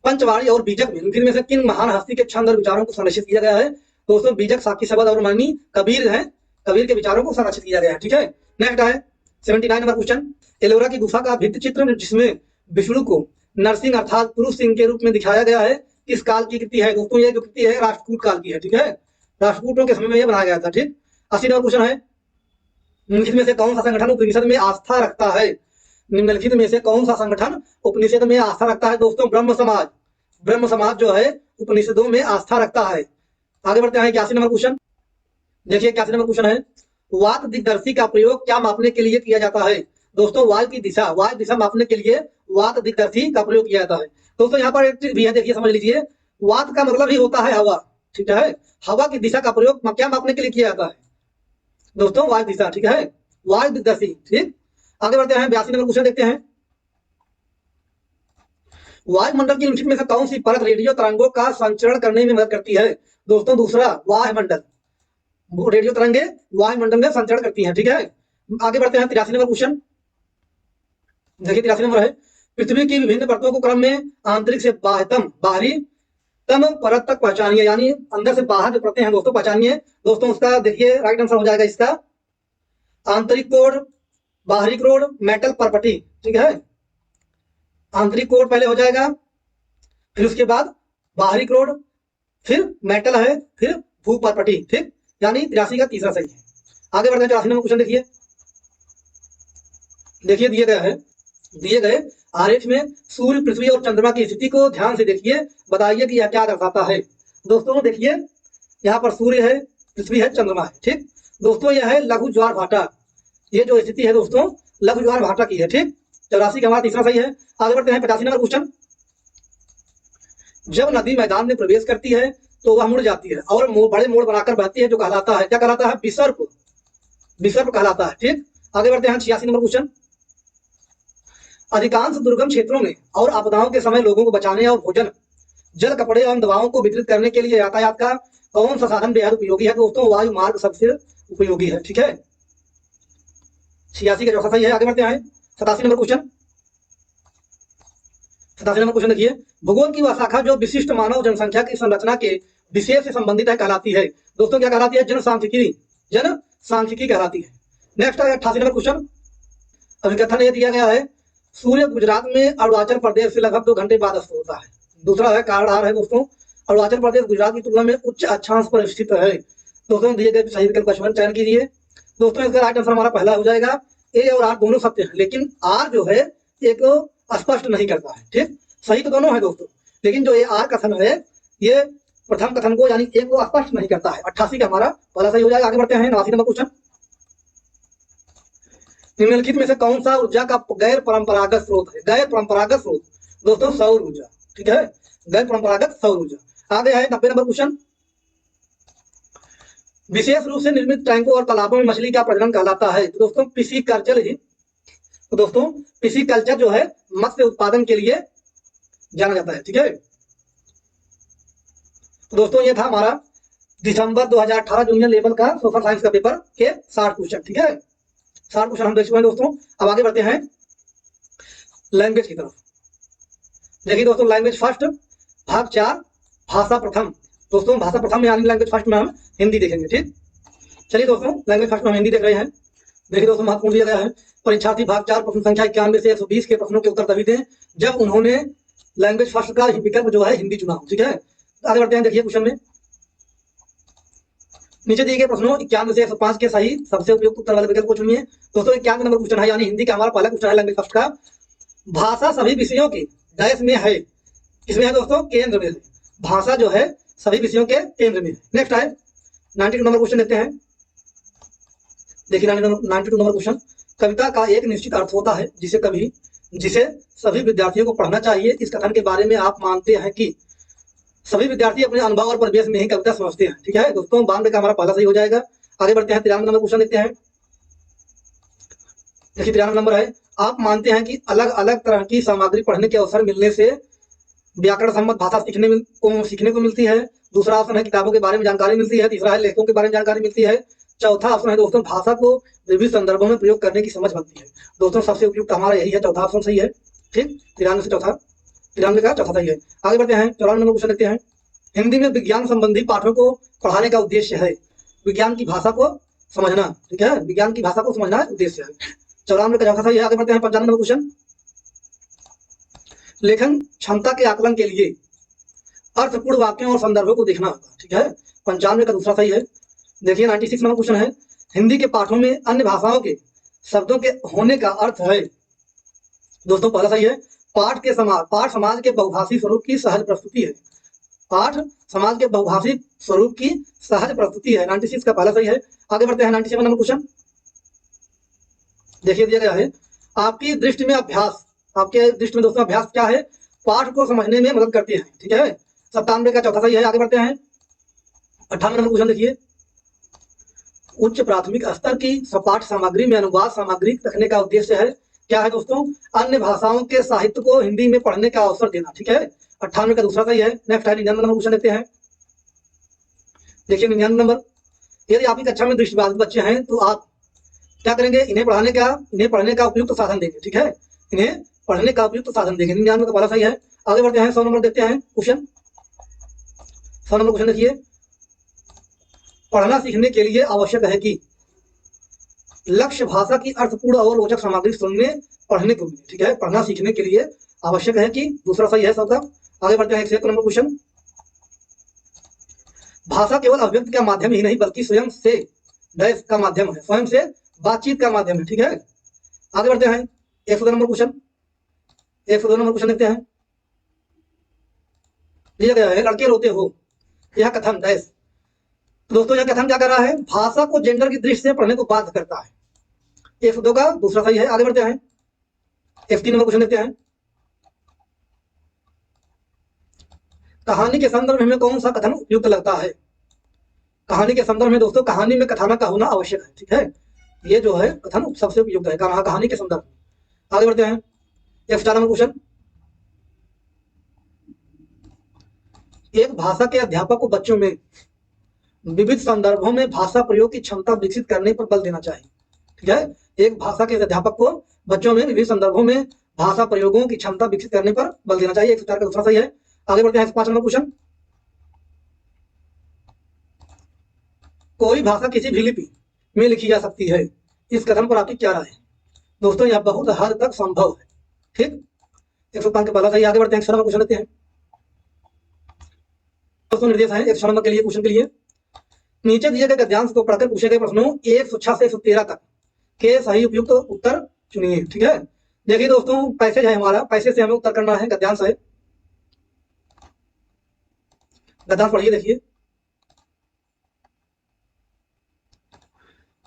पंचवाड़ी और बीजक में इनमें से किन महान हस्ती के छंद और विचारों को संरक्षित किया गया है? दोस्तों बीजक साकी शब्द और मणि कबीर है, कबीर के विचारों को संरक्षित किया गया है। ठीक है, नेक्स्ट है 79 नंबर क्वेश्चन, एलोरा की गुफा का भित्ति चित्र जिसमें विष्णु को नरसिंह अर्थात पुरुष सिंह के रूप में दिखाया गया है, किस काल की कृति है? दोस्तों ये जो कृति है राष्ट्रकूट काल की है। ठीक है, राष्ट्रकूटों के समय में यह बनाया गया था। ठीक, 80 नंबर क्वेश्चन है, निम्नलिखित में से कौन सा संगठन उपनिषद में आस्था रखता है? निम्नलिखित में से कौन सा संगठन उपनिषद में आस्था रखता है? दोस्तों ब्रह्म समाज। ब्रह्म समाज जो है उपनिषदों में आस्था रखता है। आगे बढ़ते हैं, 81 नंबर क्वेश्चन। देखिए 81 नंबर क्वेश्चन है, वात दिग्दर्शी का प्रयोग क्या मापने के लिए किया जाता है? दोस्तों वायु की दिशा, वायु दिशा मापने के लिए वात दिग्दर्शी का प्रयोग किया जाता है। दोस्तों यहाँ पर एक चीज भी है, देखिए समझ लीजिए, वात का मतलब ही होता है हवा। ठीक है, हवा की दिशा का प्रयोग क्या मापने के लिए किया जाता है? दोस्तों वायु दिशा। ठीक है, वायु दिग्दर्शी। ठीक, आगे बढ़ते हैं, 82 नंबर क्वेश्चन देखते हैं, वायुमंडल की निम्नलिखित में से कौन सी परत रेडियो तरंगों का संचरण करने में मदद करती है? दोस्तों दूसरा वायुमंडल, रेडियो तरंगे वायुमंडल में संचरण करती हैं। ठीक है, आगे बढ़ते हैं, 83 नंबर क्वेश्चन। देखिए 83 नंबर है, पृथ्वी की विभिन्न परतों को क्रम में आंतरिक से बाह्यतम बाहरी तम परत तक पहचानिए, यानी अंदर से बाहर जो परतें हैं दोस्तों पहचानिए। दोस्तों उसका देखिए राइट आंसर हो जाएगा इसका आंतरिक कोड, बाहरी कोड, मेटल परपटी। ठीक है, आंतरिक कोड पहले हो जाएगा, फिर उसके बाद बाहरी कोड, फिर मेटल है, फिर भू परपटी। ठीक, यानी 83 का तीसरा सही है। आगे बढ़ते हैं, 84 नंबर क्वेश्चन देखिए। देखिए दिए गए आरेख में सूर्य, पृथ्वी और चंद्रमा की स्थिति को ध्यान से देखिए, बताइए कि यह क्या दर्शाता है? दोस्तों देखिए यहाँ पर सूर्य है, पृथ्वी है, चंद्रमा है। ठीक दोस्तों, यह है लघु ज्वार भाटा। ये जो स्थिति है दोस्तों लघु ज्वार भाटा की है। ठीक, 84 का हमारा तीसरा सही है। आगे बढ़ते हैं, 85 नंबर क्वेश्चन, जब नदी मैदान में प्रवेश करती है तो वह मुड़ जाती है और बड़े मोड़ बनाकर बहती है, जो कहलाता है, क्या कहलाता है? विसर्प, विसर्प कहलाता है। ठीक, आगे बढ़ते हैं, 86 नंबर क्वेश्चन, अधिकांश दुर्गम क्षेत्रों में और आपदाओं के समय लोगों को बचाने और भोजन, जल, कपड़े एवं दवाओं को वितरित करने के लिए यातायात का कौन सा साधन बेहद उपयोगी है? दोस्तों वायु मार्ग सबसे उपयोगी है। ठीक है, 86 का चौथा सही है। आगे बढ़ते हैं, 87 नंबर क्वेश्चन। 87 नंबर क्वेश्चन देखिए, भूगोल की वह शाखा जो विशिष्ट मानव जनसंख्या की संरचना के विशेष से संबंधित है कहलाती है? दोस्तों क्या कहलाती है? जनसांख्यिकी, जनसांख्यिकी कहलाती है। नेक्स्ट है 88 नंबर क्वेश्चन, अभिकथन ये दिया गया है, सूर्य गुजरात में अरुणाचल प्रदेश से लगभग 2 घंटे बाद अस्त होता है। दूसरा है कारण आर है दोस्तों, अरुणाचल प्रदेश गुजरात की तुलना में उच्च अक्षांश पर स्थित है। दोस्तों दिए गए सही विकल्प का चयन कीजिए। दोस्तों इसका राइट आंसर हमारा पहला हो जाएगा, ए और आर दोनों सत्य है, लेकिन आर जो है एक स्पष्ट नहीं करता है। ठीक, सही तो दोनों है दोस्तों, लेकिन जो ये आर कथन है ये प्रथम कथन को यानी एक को स्पष्ट नहीं करता है। 88 का हमारा पहला सही हो जाएगा। आगे बढ़ते हैं, 89 नंबर क्वेश्चन, निम्नलिखित में से कौन सा ऊर्जा का गैर परंपरागत स्रोत है? गैर परंपरागत स्रोत दोस्तों सौर ऊर्जा। ठीक है, गैर परंपरागत सौर ऊर्जा। आगे है 90 नंबर क्वेश्चन, विशेष रूप से निर्मित टैंकों और तालाबों में मछली का प्रजनन कहलाता है? तो दोस्तों पिसीकल्चर ही, तो दोस्तों पिसीकल्चर जो है मत्स्य उत्पादन के लिए जाना जाता है। ठीक है, तो दोस्तों ये था हमारा दिसंबर 2018 जूनियर लेवल का सोशल साइंस का पेपर के 60 क्वेश्चन। ठीक है, 60 क्वेश्चन हम देख चुके हैं दोस्तों। अब आगे बढ़ते हैं लैंग्वेज की तरफ। देखिए दोस्तों, लैंग्वेज फर्स्ट भाग 4 भाषा प्रथम, दोस्तों भाषा प्रथम में यानी लैंग्वेज फर्स्ट में हम हिंदी देखेंगे। ठीक, चलिए दोस्तों लैंग्वेज फर्स्ट में हम हिंदी देख रहे हैं। देखिए दोस्तों महत्वपूर्ण दिया गया है, परीक्षार्थी भाग 4 प्रश्न संख्या 91 से 120 के प्रश्नों के उत्तर तभी दें जब उन्होंने लैंग्वेज फर्स्ट का विकल्प जो है हिंदी चुना हो। ठीक है, तो आगे बढ़ते हैं। देखिए क्वेश्चन में नीचे दिए गए प्रश्नों 91 से 105 के सही सबसे उपयुक्त उत्तर वाले विकल्प को चुनिए। दोस्तों 91 नंबर क्वेश्चन है, यानी हिंदी का हमारा पहला क्वेश्चन है लैंग्वेज फर्स्ट का। भाषा सभी विषयों की डैश में है, किसमें है दोस्तों? केंद्र में है। भाषा जो है सभी विषयों के केंद्र में है। नेक्स्ट है 92 नंबर क्वेश्चन देखते हैं। देखिए 92 नंबर क्वेश्चन, कविता का एक निश्चित अर्थ होता है जिसे सभी विद्यार्थियों को पढ़ना चाहिए। इस कथन के बारे में आप मानते हैं कि सभी विद्यार्थी अपने अनुभव और परिवेश में ही कविता समझते हैं। ठीक है दोस्तों, 92 का हमारा पहला सही हो जाएगा। आगे बढ़ते हैं 93 नंबर क्वेश्चन देखते हैं। देखिए 93 नंबर है, आप मानते हैं कि अलग अलग तरह की सामग्री पढ़ने के अवसर मिलने से व्याकरण सम्मत भाषा सीखने को मिलती है। दूसरा ऑप्शन है किताबों के बारे में जानकारी मिलती है। तीसरा है लेखकों के बारे में जानकारी मिलती है। चौथा ऑप्शन है दोस्तों भाषा को विभिन्न संदर्भों में प्रयोग करने की समझ बनती है। दोस्तों सबसे उपयुक्त हमारा यही है, चौथा ऑप्शन सही है। ठीक, 93 का चौथा सही है। आगे बढ़ते हैं 94 नंबर क्वेश्चन देखते हैं। हिंदी में विज्ञान संबंधी पाठों को पढ़ाने का उद्देश्य है विज्ञान की भाषा को समझना। ठीक है, विज्ञान की भाषा को समझना उद्देश्य है। 94 का चौथा सही है। आगे बढ़ते हैं 95 नंबर क्वेश्चन, लेखन क्षमता के आकलन के लिए अर्थपूर्ण वाक्यों और संदर्भों को देखना होगा। ठीक है, 95 का दूसरा सही है। देखिए 96 नंबर क्वेश्चन है, हिंदी के पाठों में अन्य भाषाओं के शब्दों के होने का अर्थ है। दोस्तों पहला सही है, पाठ समाज के बहुभाषी स्वरूप की सहज प्रस्तुति है। पाठ समाज के बहुभाषी स्वरूप की सहज प्रस्तुति है। 96 का पहला सही है। आगे बढ़ते हैं 97 नंबर क्वेश्चन। देखिए दिया गया है, आपकी दृष्टि में दोस्तों अभ्यास क्या है? पाठ को समझने में मदद करती है। ठीक है, 97 का चौथा सही है। आगे बढ़ते हैं 98 नंबर क्वेश्चन देखिए, उच्च प्राथमिक स्तर की सपाट सामग्री में अनुवाद सामग्री रखने का उद्देश्य है क्या है दोस्तों? अन्य भाषाओं के साहित्य को हिंदी में पढ़ने का अवसर देना। ठीक है, 98 का दूसरा सही है। नेक्स्ट है 99 नंबर क्वेश्चन देखते हैं। देखिए 99 नंबर, यदि आपकी कक्षा में दृष्टिबाधित बच्चे हैं तो आप क्या करेंगे? इन्हें पढ़ने का उपयुक्त साधन देंगे। ठीक है, इन्हें पढ़ने का उपयुक्त साधन देंगे। 99 का पहला सही है। आगे बढ़ते हैं 100 नंबर देखते हैं क्वेश्चन। 100 नंबर क्वेश्चन देखिए, पढ़ना सीखने के लिए आवश्यक है कि लक्ष्य भाषा की अर्थपूर्ण और रोचक सामग्री सुनने पढ़ने को मिले। ठीक है, पढ़ना सीखने के लिए आवश्यक है कि, दूसरा सही है सबका। आगे बढ़ते हैं 101 नंबर क्वेश्चन, भाषा केवल अभिव्यक्ति का माध्यम ही नहीं बल्कि स्वयं से डैश का माध्यम है, स्वयं से बातचीत का माध्यम है। ठीक है, आगे बढ़ते हैं 102 नंबर क्वेश्चन। 102 नंबर क्वेश्चन देखते हैं। दिया गया है, लड़के रोते हो, यह कथन डैश। तो दोस्तों यह कथन क्या कर रहा है? भाषा को जेंडर की दृष्टि से पढ़ने को बाध्य करता है। 102 का दूसरा सही है। आगे बढ़ते हैं 103 नंबर क्वेश्चन देखते हैं। कहानी के संदर्भ में कौन सा कथन उपयुक्त लगता है? कहानी के संदर्भ में दोस्तों कहानी में कथानक का होना आवश्यक है। ठीक है, ये जो है कथन सबसे उपयुक्त है कहानी के संदर्भ में। आगे बढ़ते हैं 104 नंबर क्वेश्चन, एक भाषा के अध्यापक को बच्चों में विविध संदर्भों में भाषा प्रयोग की क्षमता विकसित करने पर बल देना चाहिए। ठीक है, एक भाषा के अध्यापक को बच्चों में विभिन्न संदर्भों में भाषा प्रयोगों की क्षमता विकसित करने पर बल देना चाहिए। 104 का दूसरा सही है। आगे बढ़ते हैं 105 नंबर क्वेश्चन, कोई भाषा किसी भी लिपि में लिखी जा सकती है, इस कथन पर आपकी क्या राय है? दोस्तों यह बहुत हद तक संभव है। ठीक, 105 के पहला सही। आगे बढ़ते हैं 106 नंबर क्वेश्चन लेते हैं। दोस्तों निर्देश है 106 नंबर के लिए क्वेश्चन के लिए, नीचे दिए गए गद्यांश को पढ़कर पूछे गए प्रश्नों 106 से 113 तक के सही उपयुक्त उत्तर चुनिए। ठीक है, देखिए दोस्तों पैसेज है हमारा, पैसे से हमें उत्तर करना है। गद्यांश है, गद्यांश पढ़िए। देखिए,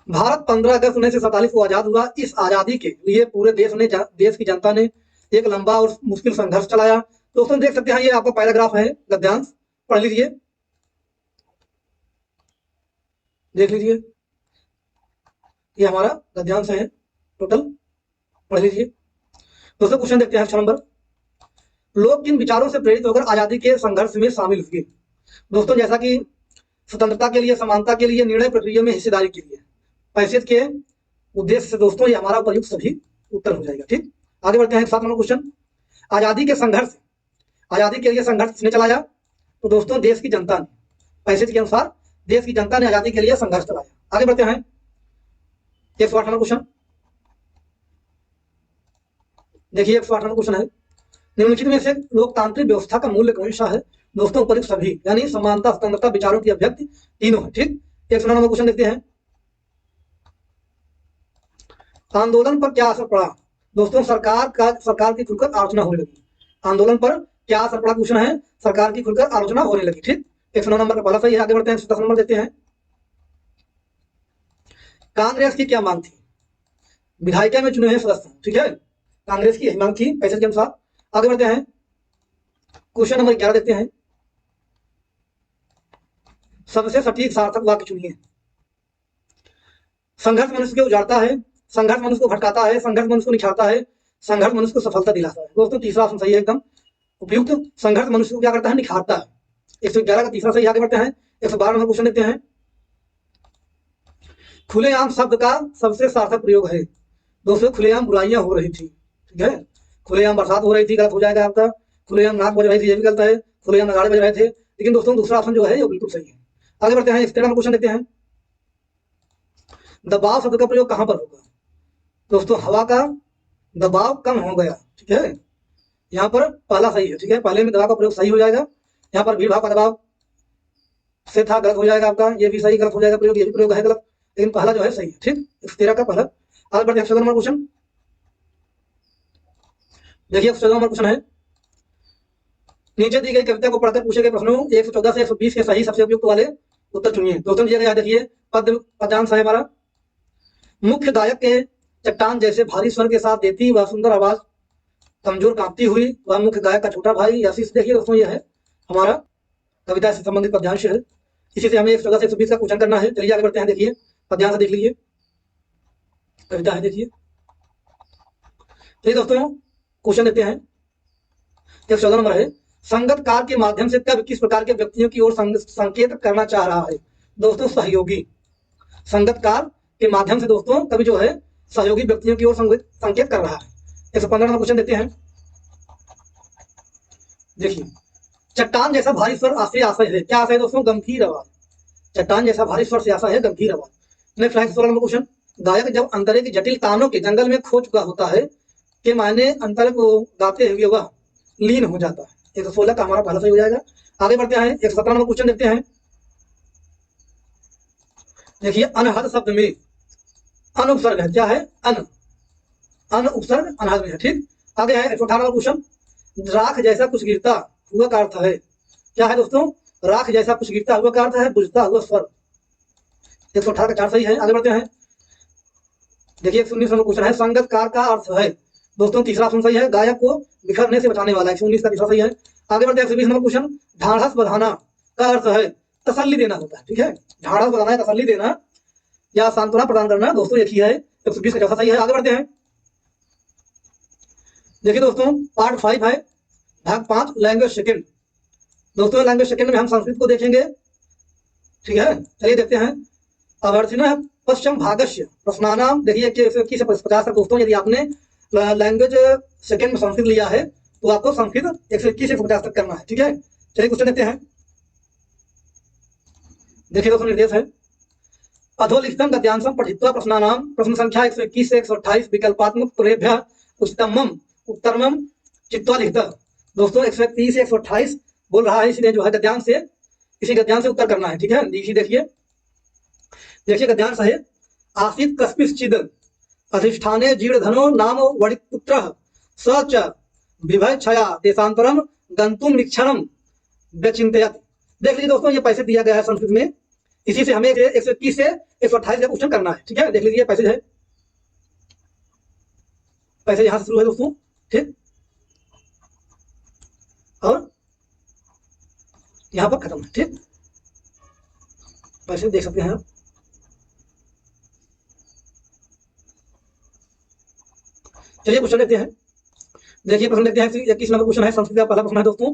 भारत 15 अगस्त 1947 को आजाद हुआ। इस आजादी के लिए पूरे देश की जनता ने एक लंबा और मुश्किल संघर्ष चलाया। दोस्तों देख सकते हैं ये आपका पैराग्राफ है, गद्यांश पढ़ लीजिए, देख लीजिए, ये हमारा गद्यांश है टोटल, पढ़ लीजिए। दोस्तों क्वेश्चन देखते हैं 6 नंबर, लोग किन विचारों से प्रेरित होकर आजादी के संघर्ष में शामिल हुए? दोस्तों जैसा कि स्वतंत्रता के लिए, समानता के लिए, निर्णय प्रक्रिया में हिस्सेदारी के लिए, पैसेज के उद्देश्य से दोस्तों ये हमारा उपयुक्त सभी उत्तर हो जाएगा। ठीक, आगे बढ़ते हैं 7 नंबर क्वेश्चन, आजादी के लिए संघर्ष किसने चलाया? तो दोस्तों देश की जनता ने। पैसेज के अनुसार देश की जनता ने आजादी के लिए संघर्ष चलाया। आगे बढ़ते हैं 108 नंबर क्वेश्चन। देखिए 108 नंबर क्वेश्चन है, निम्नलिखित में से लोकतांत्रिक व्यवस्था का मूल्य कौन सा है? दोस्तों उपयुक्त सभी, यानी समानता, स्वतंत्रता, विचारों की अभिव्यक्ति, तीनों है। ठीक, 109 नंबर क्वेश्चन देखते हैं, आंदोलन पर क्या असर पड़ा? दोस्तों सरकार की खुलकर आलोचना होने लगी। आंदोलन पर क्या असर पड़ा क्वेश्चन है, सरकार की खुलकर आलोचना होने लगी। ठीक, 109 नंबर का पहला सही है। आगे बढ़ते हैं 110 नंबर देते हैं, कांग्रेस की क्या मांग थी? विधायिका में चुने हैं सदस्य। ठीक है, कांग्रेस की यही मांग थी पैसे के अनुसार। आगे बढ़ते हैं क्वेश्चन नंबर 11 देखते हैं, सबसे सटीक सार्थक वाक्य चुनिए। संघर्ष मनुष्य को उजाड़ता है, संघर्ष मनुष्य को भटकाता है, संघर्ष मनुष्य को निखारता है, संघर्ष मनुष्य को सफलता दिलाता है। दोस्तों तीसरा ऑप्शन सही है एकदम उपयुक्त, संघर्ष मनुष्य को क्या करता है? निखारता है। 111 का तीसरा सही। आगे बढ़ते हैं 112 नंबर क्वेश्चन देखते हैं, खुलेआम शब्द का सबसे सार्थक प्रयोग है। दोस्तों खुलेआम बुराइयां हो रही थी। ठीक है, खुलेआम बरसात हो रही थी, गलत हो जाएगा आपका। खुलेआम नाक बज रही थी, ये भी गलत है। खुलेआम नगाड़े बज रहे थे, लेकिन दोस्तों दूसरा ऑप्शन जो है ये बिल्कुल सही है। आगे बढ़ते हैं 113 नंबर क्वेश्चन देखते हैं, दबाव शब्द का प्रयोग कहां पर होगा? दोस्तों हवा का दबाव कम हो गया। ठीक है, यहाँ पर पहला सही है। ठीक है, पहले में दबाव का प्रयोग सही हो जाएगा, यहाँ पर भीड़ भाव का दबाव से था, गलत हो जाएगा आपका। ये भी सही गलत हो जाएगा प्रयोग, ये भी प्रयोग है गलत, लेकिन पहला जो है सही है। ठीक, 113 का पहला। आगे बढ़ते हैं 114 नंबर क्वेश्चन। देखिए 114 नंबर क्वेश्चन है, नीचे दी गई कविता को पढ़कर पूछे गए प्रश्नों 114 से 120 के सही सबसे उपयुक्त वाले उत्तर चुनिए। दोस्तों दिया गया देखिए पद्यांश है हमारा, मुख्य गायक के चट्टान जैसे भारी स्वर के साथ देती वह सुंदर आवाज कमजोर कांपती हुई वह मुख्य गायक का छोटा भाई आशीष। देखिए दोस्तों ये है हमारा कविता से संबंधित पद्यांश है, इसी से हमें 114 से 120 का क्वेश्चन करना है। चलिए आगे बढ़ते हैं, देखिए पद्यांश देख लीजिए, कविता है देखिए। चलिए दोस्तों क्वेश्चन देते हैं, 114 नंबर है, संगतकार के माध्यम से कब किस प्रकार के व्यक्तियों की ओर संकेत करना चाह रहा है? दोस्तों सहयोगी, संगतकार के माध्यम से दोस्तों कभी जो है सहयोगी व्यक्तियों की ओर संकेत कर रहा है। 115 नंबर क्वेश्चन देते हैं, देखिए चट्टान जैसा भारी स्वर से आशय है, क्या आशय है दोस्तों? गंभीर आवाज। चट्टान जैसा भारी स्वर से आशय है गंभीर आवाज। नेक्स्ट 116 नंबर क्वेश्चन, गायक जब अंतरे की जटिल तानों के जंगल में खो चुका होता है के मायने अंतर को गाते हुए वह लीन हो जाता है। 116 का हमारा पहला सही हो जाएगा। आगे बढ़ते हैं 117 नंबर क्वेश्चन देखते हैं, देखिए अनहद शब्द में अन उपसर्ग है, क्या है? अन उपसर्ग अनहद में है। ठीक, आगे है 118 नंबर क्वेश्चन, राख जैसा कुछ गिरता हुआ का अर्थ है, क्या है दोस्तों? राख जैसा कुछ गिरता हुआ का अर्थ है बुझता हुआ स्वर। 118 का 4 सही है। आगे बढ़ते हैं, देखिए 119 नंबर क्वेश्चन है, संगतकार का अर्थ है दोस्तों तीसरा ऑप्शन सही है, गायक को बिखरने से बचाने वाला। 119 का तीसरा सही है। आगे बढ़ते हैं 120 नंबर क्वेश्चन, ढाढ़स बधाना का अर्थ है तसल्ली देना होता है। ठीक है, ढाढ़स बधाना है तसल्ली देना या सांत्वना प्रदान करना। दोस्तों एक ही है, 120 का चौथा सही है। आगे बढ़ते हैं, देखिए दोस्तों पार्ट 5 है भाग 5 लैंग्वेज सेकंड। दोस्तों लैंग्वेज सेकंड में हम संस्कृत को देखेंगे। ठीक है, चलिए देखते हैं, अभ्यर्थिना पश्चिम भागस्य प्रश्नानाम। देखिए 121 से 50 तक दोस्तों यदि आपने लैंग्वेज सेकंड में संस्कृत लिया है तो आपको संस्कृत 121 से 50 तक करना है। ठीक है, चलिए क्वेश्चन देखते हैं, देखिए दोस्तों निर्देश है, अधोलिखितम गद्यांशम पठित्वा प्रश्नानाम प्रश्न संख्या 121 से 128 विकल्पात्मक उत्तरेभ्यः उचितमम उत्तरमम चित्वा लिखितः। दोस्तों 121 से 128 बोल रहा है, इसलिए जो है गद्यांश से इसी गद्यांश से उत्तर करना है। ठीक है, देखिए गद्यांश है, आसीत कस्मिंश्चिद अधिष्ठाने जीर्णधनो नाम वणिपुत्रः स च विभयच्छया देशांतरम गंतुम निक्षणम व्यचिंतयत्। देख लीजिए दोस्तों ये पैसे दिया गया है संस्कृत में, इसी से हमें 121 से 128 का क्वेश्चन करना है। ठीक है, देख लीजिए पैसेज है, पैसे यहां से शुरू है दोस्तों। ठीक, और यहां पर खत्म है। ठीक, पैसे देख सकते हैं आप। चलिए क्वेश्चन देखते हैं, देखिए प्रश्न देखते हैं 21 नंबर क्वेश्चन है, संस्कृत का पहला प्रश्न है दोस्तों,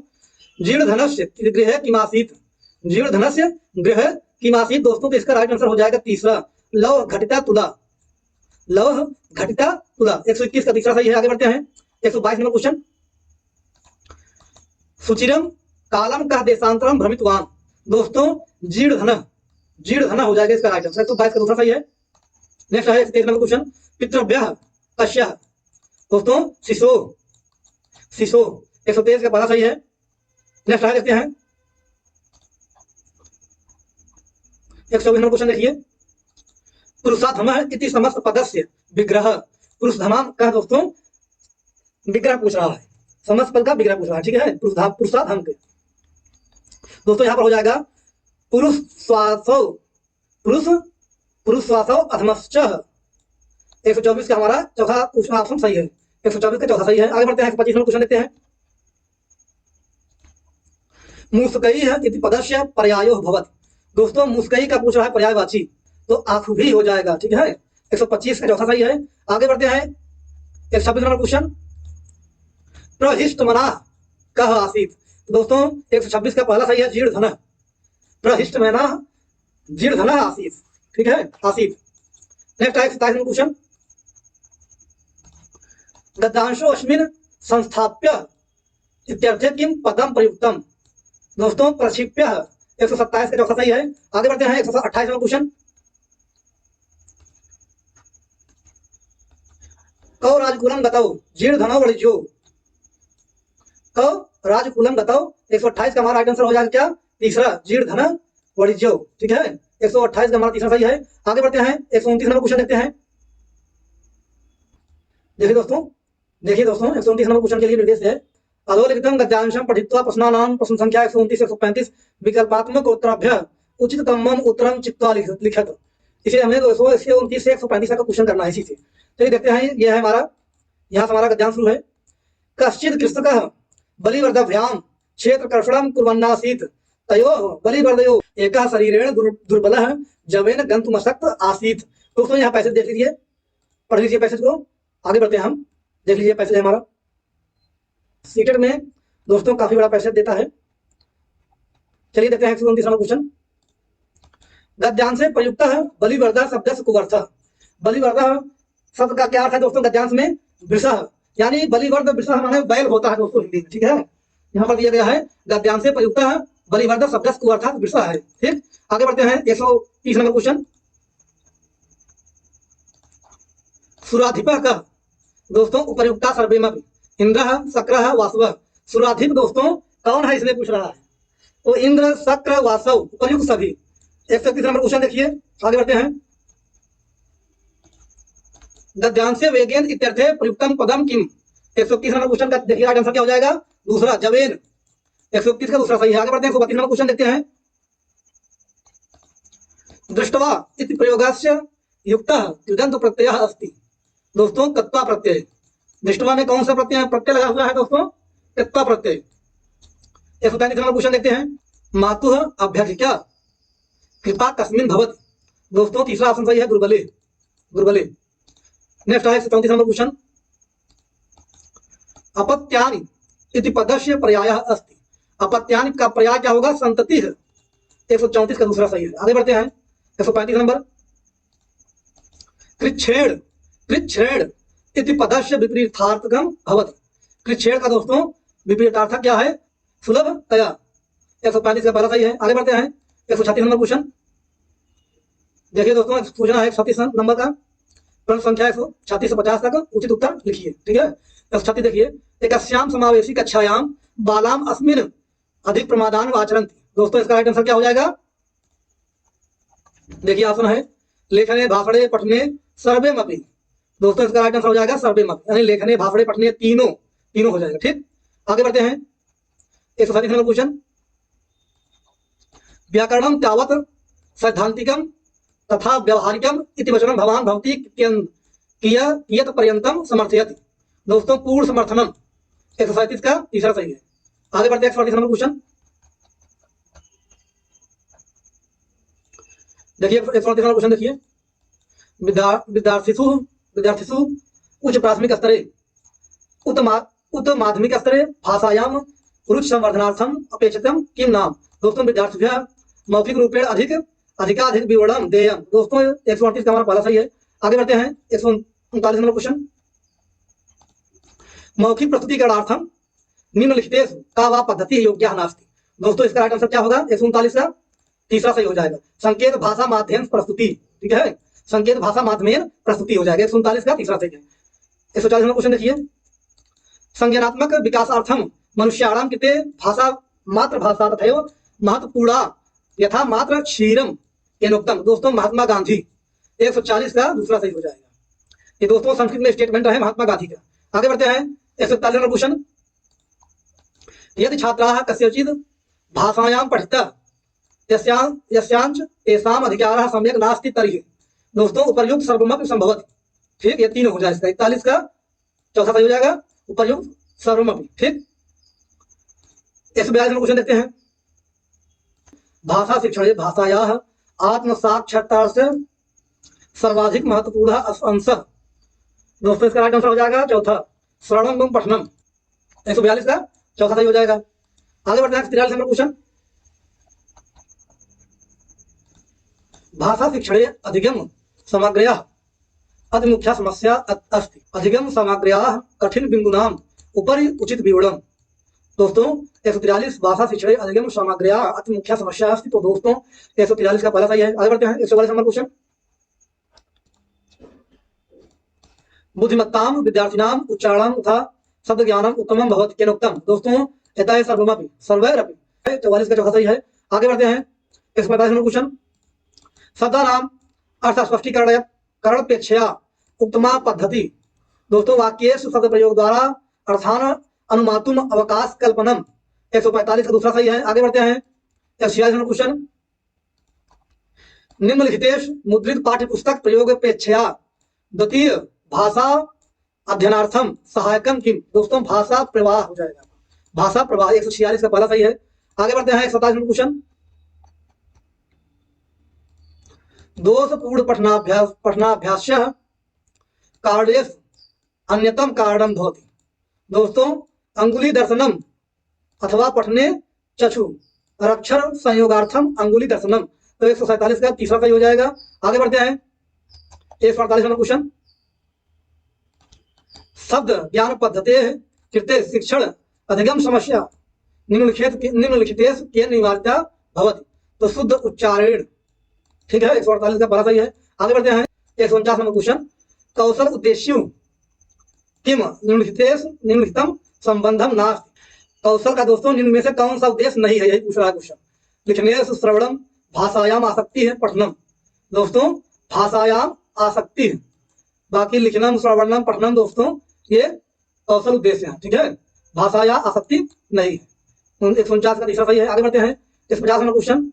जीर्ण धनस्य गृह किमासीत। जीर्ण धनस्य गृह किमासीत दोस्तों, तो इसका राइट आंसर हो जाएगा तीसरा, लव घटिता तुला। लव घटिता तुला 121 का तीसरा सही है। आगे बढ़ते हैं 122 नंबर क्वेश्चन, सुचिरम कालम का देशांतरम भ्रमितवान। दोस्तों जीर्ण धन हो जाएगा इसका राइट आंसर। 122 का दूसरा सही है। नेक्स्ट है 23 नंबर क्वेश्चन, पितृभ्यः कस्यः। दोस्तों शिशो 123 का पहला सही है। नेक्स्ट है देखते हैं 124 नंबर क्वेश्चन देखिए, पुरुषाधमः इति समस्त पदस्य विग्रह। पुरुषधम का दोस्तों विग्रह पूछ रहा है, समस्त पद का विग्रह पूछ रहा है, ठीक है। पुरुषाधम के दोस्तों यहाँ पर हो जाएगा पुरुष श्वासो अधमश्च। 124 का हमारा चौथा ऑप्शन सही है। 124 का चौथा सही है। आगे बढ़ते हैं 125 नंबर क्वेश्चन देखते हैं, मुस्कैः इति पदस्य पर्यायो भवति। दोस्तों मुस्कई का पूछ रहा है पर्यायवाची, तो आंखों भी हो जाएगा, ठीक है। 125 का चौथा सही है। आगे बढ़ते हैं 126 नंबर क्वेश्चन, प्रहिष्टमना कह आसीत। दोस्तों 126 का पहला सही है, जीर्ण धन। प्रहिष्टमना जीर्ण धन आसीत, ठीक है, आसीत। नेक्स्ट है 27 नंबर क्वेश्चन, गद्यांशो अस्मिन् संस्थाप्य इत्यर्थे किम पदम प्रयुक्तम। दोस्तों प्रक्षिप्य 127 का चौथा सही है। आगे बढ़ते हैं 128 नंबर क्वेश्चन, कौ राजकुलम गतौ जीर्ण धनौ वणिज्यो। कौ राजकुलम गतौ 128 का हमारा राइट आंसर हो जाएगा क्या, तीसरा, जीर्ण धन वणिज्यो, ठीक है। 128 का हमारा तीसरा सही है। आगे बढ़ते हैं 129 नंबर क्वेश्चन देखते हैं। देखिए दोस्तों 129 नंबर क्वेश्चन के लिए निर्देश है, अधोलिखितं गद्यांशं पठित्वा प्रश्नानां प्रश्न संख्या 129 135 विकल्पात्मक उत्तराभ्य उचिततमं उत्तरं चित्वा लिखत। इसे हमें 229 से 135 का क्वेश्चन करना है इसी से। चलिए देखते हैं, ये है हमारा, यहाँ से हमारा गद्यांश शुरू है। कश्चित् कृषकः बलिवर्धभ्यां क्षेत्रकर्षणं कुर्वन्नासीत् तयोः बलिवर्धयोः एकः शरीरेण दुर्बलः जवेन गन्तुमशक्त आसीत्। दोस्तों यहाँ पैसेज देख लीजिए, पढ़ लीजिए पैसेज को। आगे बढ़ते हैं हम, देख लीजिए पैसेज हमारा सीटेट में दोस्तों काफी बड़ा पैसेज देता है। चलिए देखते हैं 129 नंबर क्वेश्चन, गद्यांश से प्रयुक्त है बलिवर्धा शब्द से कुवर्थ। बलिवर्धा शब्द का क्या अर्थ है दोस्तों गद्यांश में, वृषह, यानी बलिवर्ध वृषह माने बैल होता है दोस्तों हिंदी में, ठीक है। यहाँ पर दिया गया है गद्यांश से प्रयुक्त है बलिवर्ध शब्द से कुवर्थ वृषह है, ठीक। आगे बढ़ते हैं 130 नंबर क्वेश्चन, सुराधिपः का दोस्तों उपर्युक्ता सर्वेमपि इंद्र शक्र वासव। सुराधिप दोस्तों कौन है इसमें पूछ रहा है, तो इंद्र शक्र वासव उपर्युक्त सभी। 130 नंबर क्वेश्चन देखिए। आगे बढ़ते हैं, गद्यांशे वेगेन इत्यर्थे प्रयुक्तम पदम किम। 130 नंबर क्वेश्चन का देखिए राइट आंसर क्या हो जाएगा, दूसरा, जवेन। 131 का दूसरा सही है। आगे बढ़ते हैं 132 नंबर क्वेश्चन देखते हैं, दृष्टवा इति प्रयोगस्य युक्तः कृदंत प्रत्ययः अस्ति। दोस्तों कत्वा प्रत्यय, दृष्टवा में कौन सा प्रत्यय लगा हुआ है दोस्तों, कत्वा प्रत्यय। 133 नंबर क्वेश्चन देखते हैं, मातुः अभ्यधिका कृपा कस्मिन् भवति। दोस्तों तीसरा ऑप्शन सही है, गुरुबले। नेक्स्ट है 134 नंबर क्वेश्चन, अपत्यानि इति पदस्य पर्यायः अस्ति। अपत्यानि का पर्याय क्या होगा, संततिः। 134 का दूसरा सही है। आगे बढ़ते हैं 135 नंबर, कृच्छ्रेण इति पदस्य विपरीतार्थकम भवति। कृच्छ्रेण का दोस्तों विपरीतार्थक क्या है, सुलभतया। 135 का पहला सही है। आगे बढ़ते हैं 136 नंबर क्वेश्चन देखिए दोस्तों, पूछना है 136 नंबर का प्रश्न संख्या 136 से 50 तक उचित उत्तर लिखिए, ठीक है। 136 देखिए, एकस्याम समावेशी कक्षायाम बालाम अस्मिन् अधिक प्रमादान आचरन्ति। दोस्तों इसका राइट आंसर क्या हो जाएगा, देखिए ऑप्शन है लेखने भाषणे पठने सर्वेमपि। दोस्तों इसका राइट आंसर हो जाएगा सर्वेमपि, यानी लेखने भाषणे पठने तीनों हो जाएगा, ठीक। आगे बढ़ते हैं 137 नंबर क्वेश्चन, व्याकरणम तावत् सैद्धांतिकम तथा व्यवहारिकम इति वचनम भवान भवति कियत् पर्यंतम समर्थयति। दोस्तों पूर्ण समर्थनम 137 का तीसरा सही है। आगे बढ़ते हैं 138 नंबर क्वेश्चन देखिए, 138 नंबर क्वेश्चन देखिए, विद्यार्थिषु उच्च प्राथमिक स्तरे उत माध्यमिक स्तरे भाषायाम रुचि संवर्धनार्थम अपेक्षितम किम नाम। दोस्तों विद्यार्थिभ्यः मौखिक रूपेण अधिकाधिक विवरणम देयम। दोस्तों 138 का हमारा पहला सही है। आगे बढ़ते हैं 139 नंबर क्वेश्चन, मौखिक प्रस्तुतिकरणार्थम निम्नलिखितेषु का वा पद्धति योग्या नास्ति। दोस्तों इसका राइट आंसर क्या होगा? 139 का तीसरा सही हो जाएगा। संकेत भाषा माध्यम प्रस्तुति, ठीक है, संकेत भाषा माध्यम प्रस्तुति हो जाएगा। 139 का तीसरा सही है। 140 नंबर क्वेश्चन देखिए, संज्ञानात्मक विकासार्थम मनुष्याणाम कृते भाषा मातृभाषा तथैव महत्वपूर्णा यथा मात्र क्षीरम केनोक्तम। दोस्तों महात्मा गांधी, 140 का दूसरा सही हो जाएगा। ये दोस्तों संस्कृत में स्टेटमेंट है महात्मा गांधी का। आगे बढ़ते हैं 141 नंबर क्वेश्चन, यदि छात्राः कस्यचित् भाषायां पठितः यस्यांच तेषाम् अधिकारः सम्यक् नास्ति तर्हि। दोस्तों उपर्युक्त सर्वमपि संभवति, ठीक, ये तीन हो जाए इसका। 41 का चौथा सही हो जाएगा, उपर्युक्त सर्वमपि, ठीक। 142 नंबर क्वेश्चन देखते हैं, भाषा शिक्षणे भाषायाः आत्मसाक्षात्कारस्य सर्वाधिक महत्वपूर्ण अंश। दोस्तों इसका राइट आंसर हो जाएगा चौथा, श्रवणम एवं पठनम। 142 का चौथा सही हो जाएगा। आगे बढ़ते हैं 43 नंबर क्वेश्चन, भाषा शिक्षणे अधिगम समग्रयः अति मुख्या समस्या अस्ति। अधिगम समग्रयः कठिन बिंदूनाम उपरि उचित विवरणम। दोस्तों 143 भाषा शिक्षणे अधिगम समग्रयः अति मुख्या समस्या अस्ति। तो दोस्तों 143 का पहला सही है। आगे बढ़ते हैं 144 नंबर क्वेश्चन, बुद्धिमत्ताम विद्यार्थिनाम उच्चारणम तथा शब्द ज्ञानम उत्तमम भवति केनोक्तम। दोस्तों एतय सर्वमपि सर्वैरपि, 44 का चौथा सही है। आगे बढ़ते हैं 145 नंबर क्वेश्चन, शब्दानाम अर्थ स्पष्टीकरणपेक्षया उत्तमा पद्धति। दोस्तों वाक्येषु शब्द प्रयोग द्वारा अर्थान अनुमातुम अवकाश कल्पनम। 145 का दूसरा सही है। आगे बढ़ते हैं 146 नंबर क्वेश्चन, निम्नलिखितेषु मुद्रित पाठ्य पुस्तक प्रयोगपेक्षया द्वितीय भाषा अध्ययनार्थम सहायकम किम। दोस्तों भाषा प्रवाह हो जाएगा, भाषा प्रवाह। 146 का पहला सही है। आगे बढ़ते हैं 147 नंबर क्वेश्चन, दोषपूर्ण पठनाभ्यासः कार्यस्य अन्यतम कारणम भवति। दोस्तों अंगुली दर्शनम अथवा पठने चक्षु अक्षर संयोगार्थम अंगुली दर्शनम। तो 147 का तीसरा सही हो जाएगा। आगे बढ़ते हैं 148 नंबर क्वेश्चन, शब्द ज्ञान पद्धति कृते शिक्षण अधिगम समस्या निम्नलिखितेषु केन निवारिता भवति। तो शुद्ध उच्चारण, ठीक है, 148 का पहला सही है। आगे बढ़ते हैं 149 नंबर क्वेश्चन, कौशल उद्देश्यों किम निम्नलिखितम संबंधम नास्ति। कौशल का दोस्तों निम्न में से कौन सा उद्देश्य नहीं है, यही पूछ रहा है क्वेश्चन। लिखने से श्रवणम भाषायाम आसक्ति है पठनम। दोस्तों भाषायाम आसक्ति है, बाकी लिखनम श्रवणम पठनम दोस्तों ये कौशल उद्देश्य है, ठीक है, भाषाया आसक्ति नहीं है। 149 का तीसरा सही है। आगे बढ़ते हैं 150 नंबर क्वेश्चन,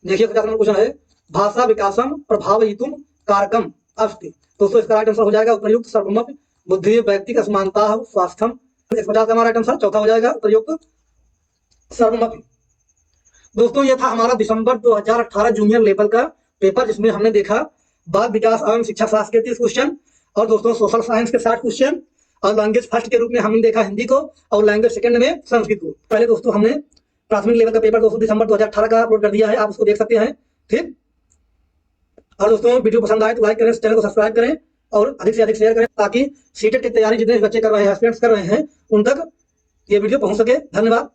देखिए 50 नंबर क्वेश्चन है, भाषा विकासम प्रभावयितुम कारकम अस्ति। दोस्तों इसका राइट आंसर हो जाएगा उपयुक्त सर्वमपि बुद्धि व्यक्तिगत समानता स्वास्थ्यम। 150 का हमारा राइट आंसर चौथा हो जाएगा, उपयुक्त सर्वमपि। दोस्तों ये था हमारा दिसंबर 2018 जूनियर लेवल का पेपर, जिसमें हमने देखा बाल विकास एवं शिक्षा शास्त्र के 30 क्वेश्चन और दोस्तों सोशल साइंस के 60 क्वेश्चन और लैंग्वेज फर्स्ट के रूप में हमने देखा हिंदी को और लैंग्वेज सेकंड में संस्कृत को। पहले दोस्तों हमने प्राथमिक लेवल का पेपर दोस्तों दिसंबर 2018 का अपलोड कर दिया है, आप उसको देख सकते हैं, ठीक। और दोस्तों वीडियो पसंद आए तो लाइक करें, चैनल को सब्सक्राइब करें और अधिक से अधिक शेयर करें, ताकि सीटेट की तैयारी जितने बच्चे कर रहे हैं, एस्पिरेंट्स कर रहे हैं, उन तक ये वीडियो पहुंच सके। धन्यवाद।